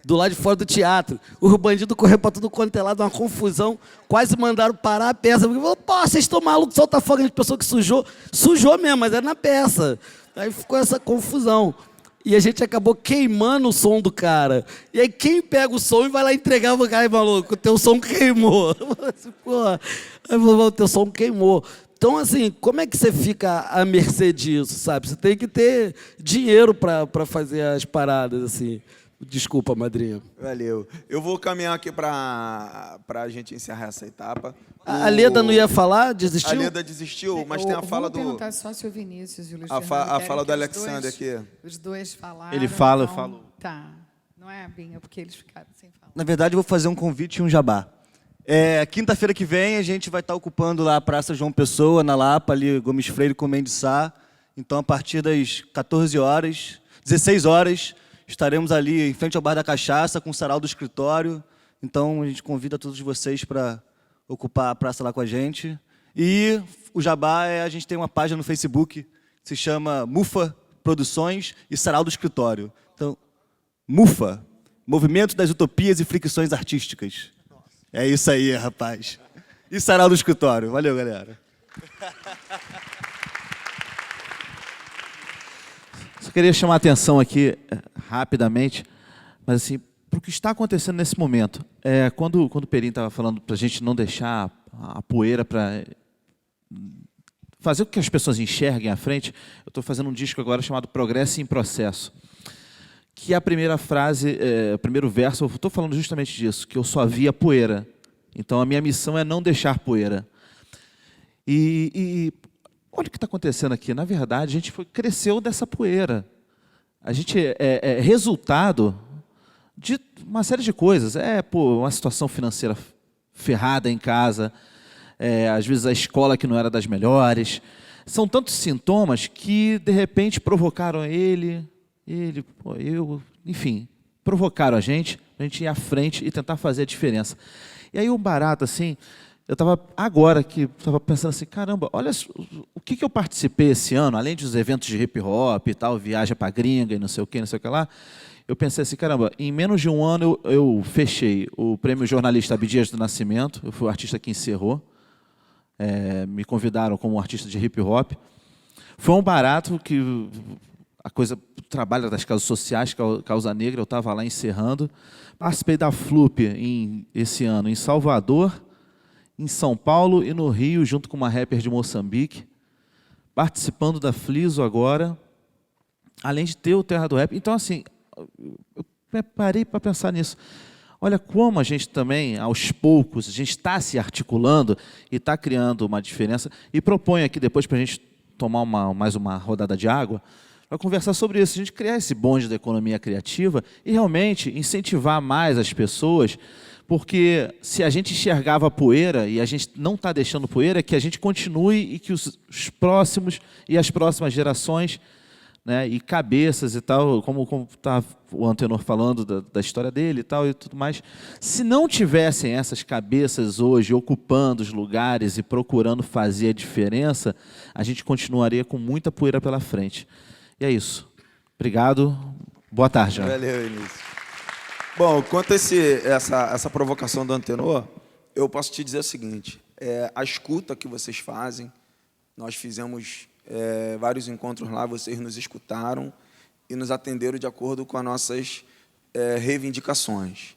do lado de fora do teatro. Os bandidos correram para tudo quanto é lado, uma confusão, quase mandaram parar a peça. Porque falou, pô, vocês estão malucos, solta fogo. A gente pensou que sujou mesmo, mas era na peça. Aí ficou essa confusão. E a gente acabou queimando o som do cara. E aí quem pega o som e vai lá entregar o cara, maluco, o teu som queimou. Porra, o teu som queimou. Então, assim, como é que você fica à mercê disso, sabe? Você tem que ter dinheiro para fazer as paradas, assim. Desculpa, madrinha. Valeu. Eu vou caminhar aqui para a gente encerrar essa etapa. A Leda não ia falar? Desistiu? A Leda desistiu, mas tem a fala do... Vou perguntar só se o Vinícius e o Luiz A Fernando fala querem do que Alexandre aqui. Os dois falaram. Ele fala, então, eu falo. Tá. Não é, Binha? Porque eles ficaram sem falar. Na verdade, eu vou fazer um convite e um jabá. Quinta-feira que vem a gente vai estar ocupando lá a Praça João Pessoa, na Lapa, ali Gomes Freire com Mendes Sá. Então, a partir das 14 horas, 16 horas, estaremos ali em frente ao Bar da Cachaça, com o sarau do escritório. Então, a gente convida todos vocês para ocupar a praça lá com a gente. E o jabá a gente tem uma página no Facebook que se chama Mufa Produções e Sarau do Escritório. Então, Mufa, Movimento das Utopias e Fricções Artísticas. É isso aí, rapaz. E Sarau do Escritório. Valeu, galera. Só queria chamar a atenção aqui, rapidamente, mas assim, para o que está acontecendo nesse momento. Quando o Perim estava falando para a gente não deixar a poeira para fazer com que as pessoas enxerguem à frente, eu estou fazendo um disco agora chamado Progresso em Processo. Que a primeira frase, o primeiro verso, eu estou falando justamente disso, que eu só via poeira. Então, a minha missão é não deixar poeira. E olha o que está acontecendo aqui. Na verdade, a gente cresceu dessa poeira. A gente é resultado de uma série de coisas. Uma situação financeira ferrada em casa, às vezes a escola que não era das melhores. São tantos sintomas que, de repente, provocaram enfim, provocaram a gente ir à frente e tentar fazer a diferença. E aí o barato, assim, eu estava pensando assim, caramba, olha o que eu participei esse ano, além dos eventos de hip hop e tal, viagem para gringa e não sei o que lá, eu pensei assim, caramba, em menos de um ano eu fechei o Prêmio Jornalista Abdias do Nascimento, eu fui o artista que encerrou, me convidaram como artista de hip hop. Foi um barato que o trabalho das causas sociais, Causa Negra, eu estava lá encerrando. Participei da FLUP esse ano em Salvador, em São Paulo e no Rio, junto com uma rapper de Moçambique. Participando da Fliso agora, além de ter o Terra do Rap. Então, assim, eu parei para pensar nisso. Olha como a gente também, aos poucos, a gente está se articulando e está criando uma diferença. E proponho aqui depois para a gente tomar mais uma rodada de água, para conversar sobre isso, a gente criar esse bonde da economia criativa e realmente incentivar mais as pessoas, porque se a gente enxergava a poeira e a gente não está deixando poeira, que a gente continue e que os próximos e as próximas gerações, né, e cabeças e tal, como está o Antenor falando da história dele e tal e tudo mais, se não tivessem essas cabeças hoje ocupando os lugares e procurando fazer a diferença, a gente continuaria com muita poeira pela frente. E é isso. Obrigado. Boa tarde. Valeu, Vinícius. Bom, quanto a essa provocação do Antenor, eu posso te dizer o seguinte, a escuta que vocês fazem, nós fizemos vários encontros lá, vocês nos escutaram e nos atenderam de acordo com as nossas reivindicações.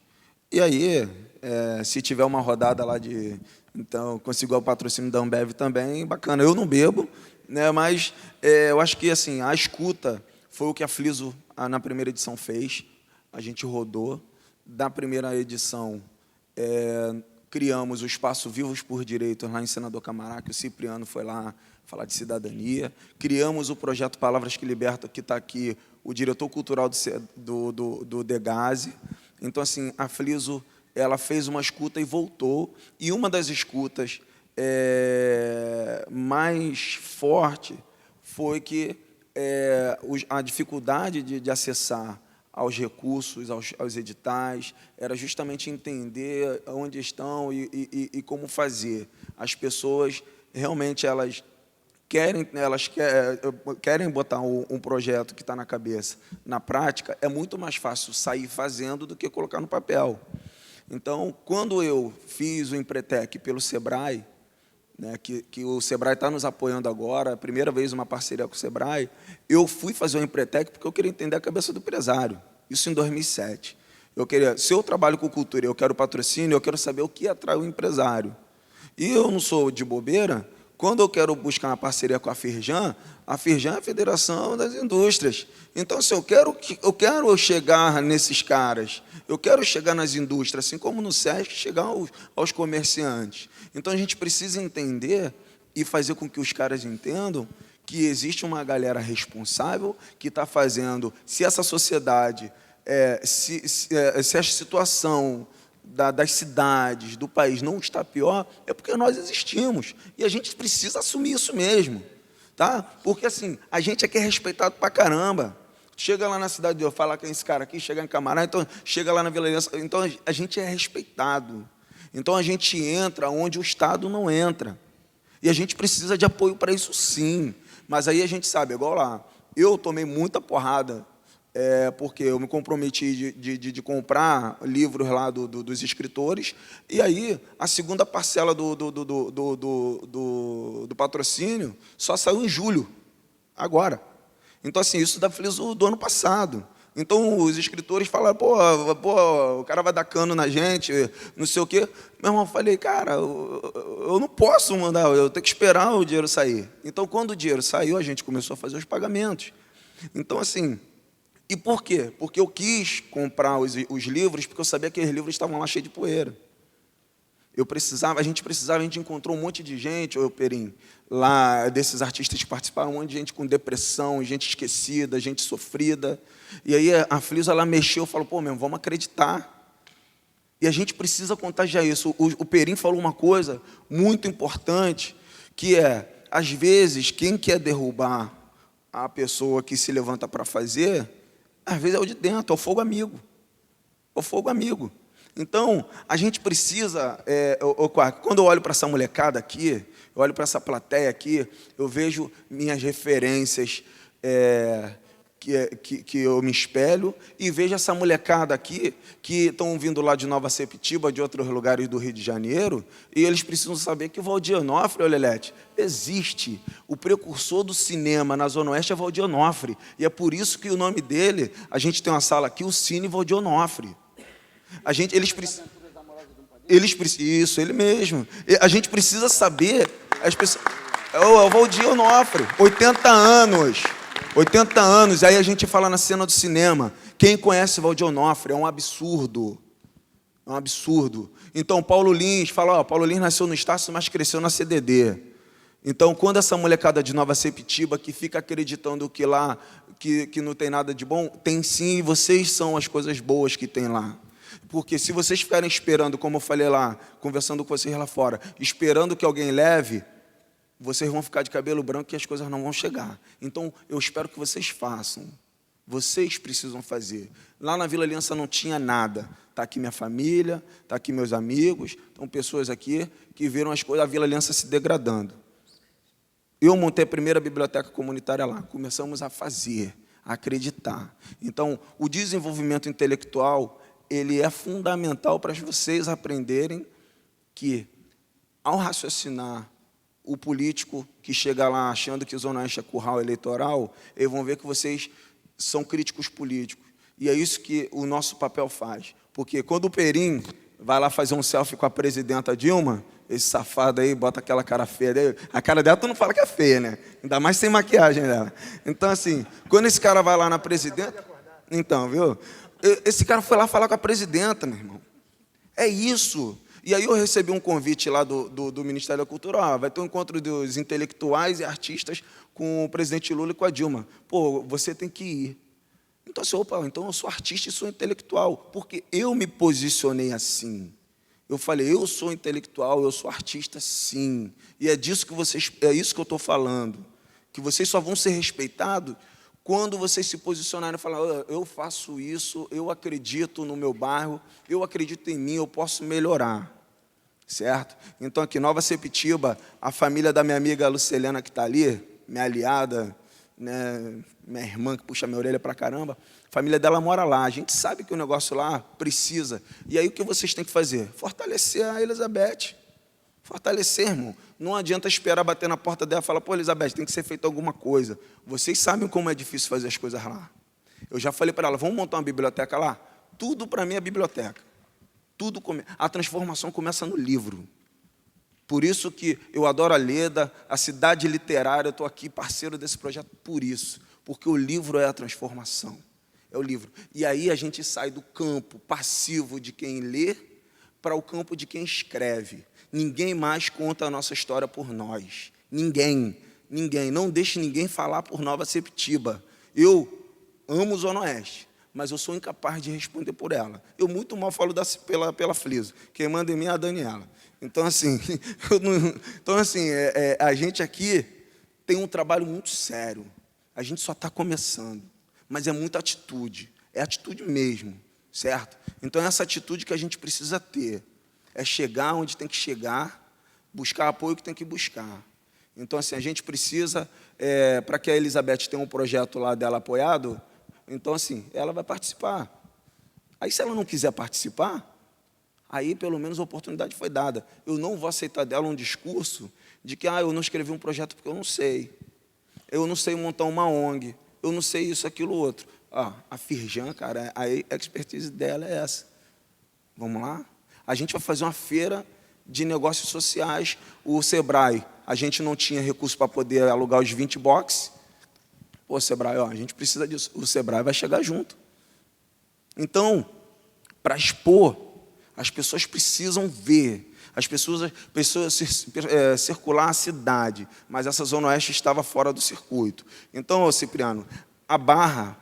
E aí, se tiver uma rodada lá então, conseguir o patrocínio da Ambev também, bacana. Eu não bebo, né, mas eu acho que assim, a escuta foi o que a Fliso, na primeira edição, fez. A gente rodou. Da primeira edição, criamos o Espaço Vivos por Direitos, lá em Senador Camará, que o Cipriano foi lá falar de cidadania. Criamos o projeto Palavras que Libertam, que está aqui, o diretor cultural do Degase. Então, assim, a Fliso, ela fez uma escuta e voltou. E uma das escutas mais forte foi que a dificuldade de acessar aos recursos, aos editais, era justamente entender onde estão e como fazer. As pessoas, realmente, elas querem botar um projeto que está na cabeça. Na prática, é muito mais fácil sair fazendo do que colocar no papel. Então, quando eu fiz o Empretec pelo Sebrae, né, que o Sebrae está nos apoiando agora, a primeira vez uma parceria com o Sebrae, eu fui fazer o Empretec porque eu queria entender a cabeça do empresário. Isso em 2007. Se eu trabalho com cultura e eu quero patrocínio, eu quero saber o que atrai o empresário. E eu não sou de bobeira. Quando eu quero buscar uma parceria com a Firjan é a Federação das Indústrias. Então, se eu quero chegar nesses caras, eu quero chegar nas indústrias, assim como no SESC, chegar aos comerciantes. Então, a gente precisa entender e fazer com que os caras entendam que existe uma galera responsável que está fazendo, se essa sociedade, se a situação das cidades, do país não está pior, é porque nós existimos. E a gente precisa assumir isso mesmo. Tá? Porque assim, a gente aqui é respeitado pra caramba. Chega lá na cidade de Deus, fala com esse cara aqui, chega em Camará, então chega lá na Vila Aliança, então a gente é respeitado. Então a gente entra onde o Estado não entra. E a gente precisa de apoio para isso sim. Mas aí a gente sabe, igual lá, eu tomei muita porrada, porque eu me comprometi de comprar livros lá dos escritores, e aí a segunda parcela do patrocínio só saiu em julho, agora. Então, assim, isso da Fliso do ano passado. Então, os escritores falaram, pô, o cara vai dar cano na gente, não sei o quê. Meu irmão, eu falei, cara, eu não posso mandar, eu tenho que esperar o dinheiro sair. Então, quando o dinheiro saiu, a gente começou a fazer os pagamentos. Então, assim, e por quê? Porque eu quis comprar os livros, porque eu sabia que os livros estavam lá cheios de poeira. A gente encontrou um monte de gente, Perim, lá, desses artistas que participaram, um monte de gente com depressão, gente esquecida, gente sofrida. E aí a Fliso, ela mexeu, falou, pô, meu, vamos acreditar. E a gente precisa contagiar isso. O Perim falou uma coisa muito importante, que é, às vezes, quem quer derrubar a pessoa que se levanta para fazer, às vezes é o de dentro, é o fogo amigo. É o fogo amigo. Então, a gente precisa, quando eu olho para essa molecada aqui, eu olho para essa plateia aqui, eu vejo minhas referências que eu me espelho, e vejo essa molecada aqui, que estão vindo lá de Nova Sepetiba, de outros lugares do Rio de Janeiro, e eles precisam saber que o Valdir Onofre, Olelete, existe. O precursor do cinema na Zona Oeste é Valdir Onofre, e é por isso que o nome dele, a gente tem uma sala aqui, o Cine Valdir Onofre. Isso, ele mesmo. A gente precisa saber, as pessoas, é o Valdir Onofre, 80 anos, aí a gente fala na cena do cinema, quem conhece o Valdir Onofre é um absurdo, Então, Paulo Lins fala, Paulo Lins nasceu no Estácio, mas cresceu na CDD. Então, quando essa molecada de Nova Sepetiba, que fica acreditando que lá, que não tem nada de bom, tem sim, vocês são as coisas boas que tem lá. Porque se vocês ficarem esperando, como eu falei lá, conversando com vocês lá fora, esperando que alguém leve, vocês vão ficar de cabelo branco e as coisas não vão chegar. Então, eu espero que vocês façam. Vocês precisam fazer. Lá na Vila Aliança não tinha nada. Está aqui minha família, está aqui meus amigos, estão pessoas aqui que viram as coisas, a Vila Aliança se degradando. Eu montei a primeira biblioteca comunitária lá. Começamos a fazer, a acreditar. Então, o desenvolvimento intelectual, ele é fundamental para vocês aprenderem que, ao raciocinar, o político que chega lá achando que Zona Oeste é curral eleitoral, eles vão ver que vocês são críticos políticos. E é isso que o nosso papel faz. Porque quando o Perim vai lá fazer um selfie com a presidenta Dilma, esse safado aí bota aquela cara feia dele, a cara dela tu não fala que é feia, né? Ainda mais sem maquiagem dela. Então, assim, quando esse cara vai lá na presidenta... Então, viu? Esse cara foi lá falar com a presidenta, meu irmão. É isso. E aí eu recebi um convite lá do Ministério da Cultura, vai ter um encontro dos intelectuais e artistas com o presidente Lula e com a Dilma. Pô, você tem que ir. Então, assim, então eu sou artista e sou intelectual, porque eu me posicionei assim. Eu falei, eu sou intelectual, eu sou artista, sim. E é isso que eu estou falando. Que vocês só vão ser respeitados quando vocês se posicionarem e falarem, eu faço isso, eu acredito no meu bairro, eu acredito em mim, eu posso melhorar. Certo? Então, aqui, Nova Sepetiba, a família da minha amiga Luceliana, que está ali, minha aliada, né, minha irmã, que puxa minha orelha pra caramba, a família dela mora lá. A gente sabe que o negócio lá precisa. E aí, o que vocês têm que fazer? Fortalecer a Elizabeth. Fortalecer, irmão. Não adianta esperar bater na porta dela e falar, pô, Elizabeth, tem que ser feita alguma coisa. Vocês sabem como é difícil fazer as coisas lá. Eu já falei para ela, vamos montar uma biblioteca lá? Tudo para mim é biblioteca. A transformação começa no livro. Por isso que eu adoro a Leda, a cidade literária, eu estou aqui parceiro desse projeto por isso. Porque o livro é a transformação. É o livro. E aí a gente sai do campo passivo de quem lê para o campo de quem escreve. Ninguém mais conta a nossa história por nós. Ninguém. Não deixe ninguém falar por Nova Sepetiba. Eu amo Zona Oeste, mas eu sou incapaz de responder por ela. Eu muito mal falo pela Fliso. Quem manda em mim é a Daniela. Então, assim, a gente aqui tem um trabalho muito sério. A gente só está começando, mas é muita atitude. É atitude mesmo, certo? Então, é essa atitude que a gente precisa ter. É chegar onde tem que chegar, buscar apoio que tem que buscar. Então, assim, a gente precisa, para que a Elizabeth tenha um projeto lá dela apoiado, então, assim, ela vai participar. Aí, se ela não quiser participar, aí, pelo menos, a oportunidade foi dada. Eu não vou aceitar dela um discurso de que eu não escrevi um projeto porque eu não sei. Eu não sei montar uma ONG. Eu não sei isso, aquilo, outro. A Firjan, cara, a expertise dela é essa. Vamos lá? A gente vai fazer uma feira de negócios sociais. O Sebrae, a gente não tinha recurso para poder alugar os 20 boxes. Pô, Sebrae, a gente precisa disso. O Sebrae vai chegar junto. Então, para expor, as pessoas precisam ver. As pessoas circular a cidade, mas essa Zona Oeste estava fora do circuito. Então, Cipriano, a Barra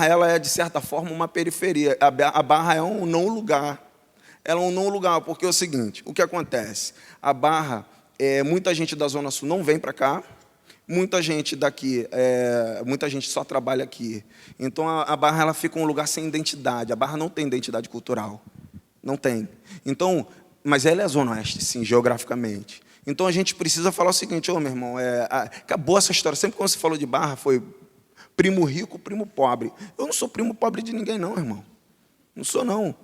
ela é, de certa forma, uma periferia. A Barra é um não lugar. Ela é um não lugar, porque é o seguinte, o que acontece? A Barra, muita gente da Zona Sul não vem para cá, muita gente daqui, muita gente só trabalha aqui. Então, a Barra ela fica um lugar sem identidade. A Barra não tem identidade cultural. Não tem. Então, mas ela é a Zona Oeste, sim, geograficamente. Então, a gente precisa falar o seguinte, meu irmão, acabou essa história. Sempre quando você falou de Barra, foi primo rico, primo pobre. Eu não sou primo pobre de ninguém, não, irmão. Não sou, não.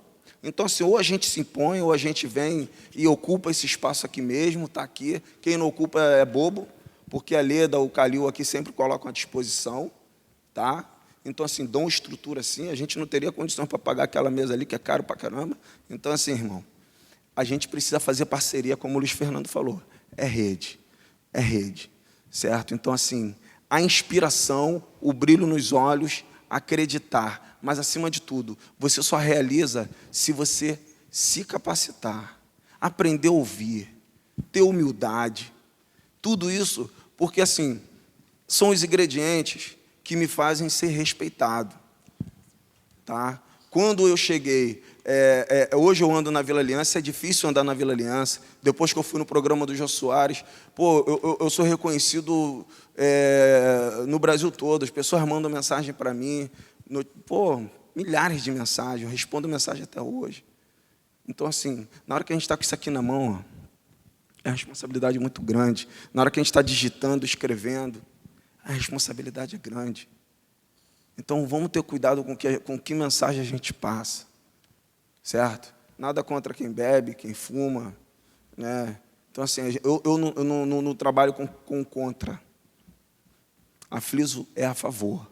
Então, assim, ou a gente se impõe, ou a gente vem e ocupa esse espaço aqui mesmo, está aqui. Quem não ocupa é bobo, porque a Leda, o Calil aqui sempre colocam à disposição, tá? Então, assim, dão estrutura assim, a gente não teria condição para pagar aquela mesa ali, que é caro para caramba. Então, assim, irmão, a gente precisa fazer parceria, como o Luiz Fernando falou. É rede, certo? Então, assim, a inspiração, o brilho nos olhos, acreditar. Mas, acima de tudo, você só realiza se você se capacitar, aprender a ouvir, ter humildade. Tudo isso porque, assim, são os ingredientes que me fazem ser respeitado. Tá? Quando eu cheguei, hoje eu ando na Vila Aliança, é difícil andar na Vila Aliança. Depois que eu fui no programa do Jô Soares, eu sou reconhecido no Brasil todo. As pessoas mandam mensagem para mim, milhares de mensagens, eu respondo mensagem até hoje. Então, assim, na hora que a gente está com isso aqui na mão, é uma responsabilidade muito grande. Na hora que a gente está digitando, escrevendo, a responsabilidade é grande. Então, vamos ter cuidado com que mensagem a gente passa, certo? Nada contra quem bebe, quem fuma, né? Então, assim, eu não trabalho com contra. A Fliso é a favor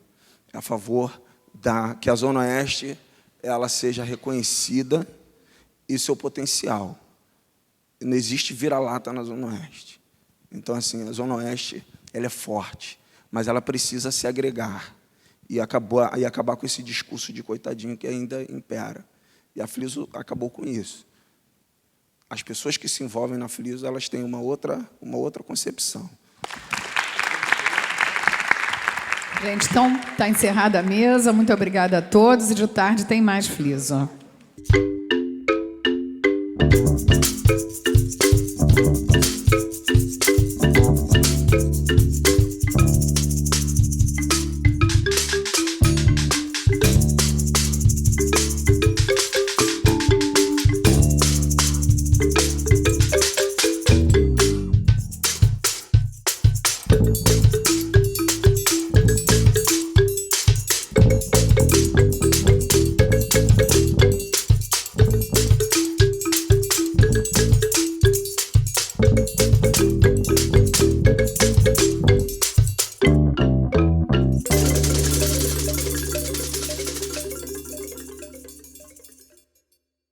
que a Zona Oeste ela seja reconhecida e seu potencial. Não existe vira-lata na Zona Oeste. Então, assim, a Zona Oeste ela é forte, mas ela precisa se agregar e acabar com esse discurso de coitadinho que ainda impera. E a Fliso acabou com isso. As pessoas que se envolvem na Fliso, elas têm uma outra concepção. Gente, então, está encerrada a mesa. Muito obrigada a todos. E de tarde tem mais Fliso.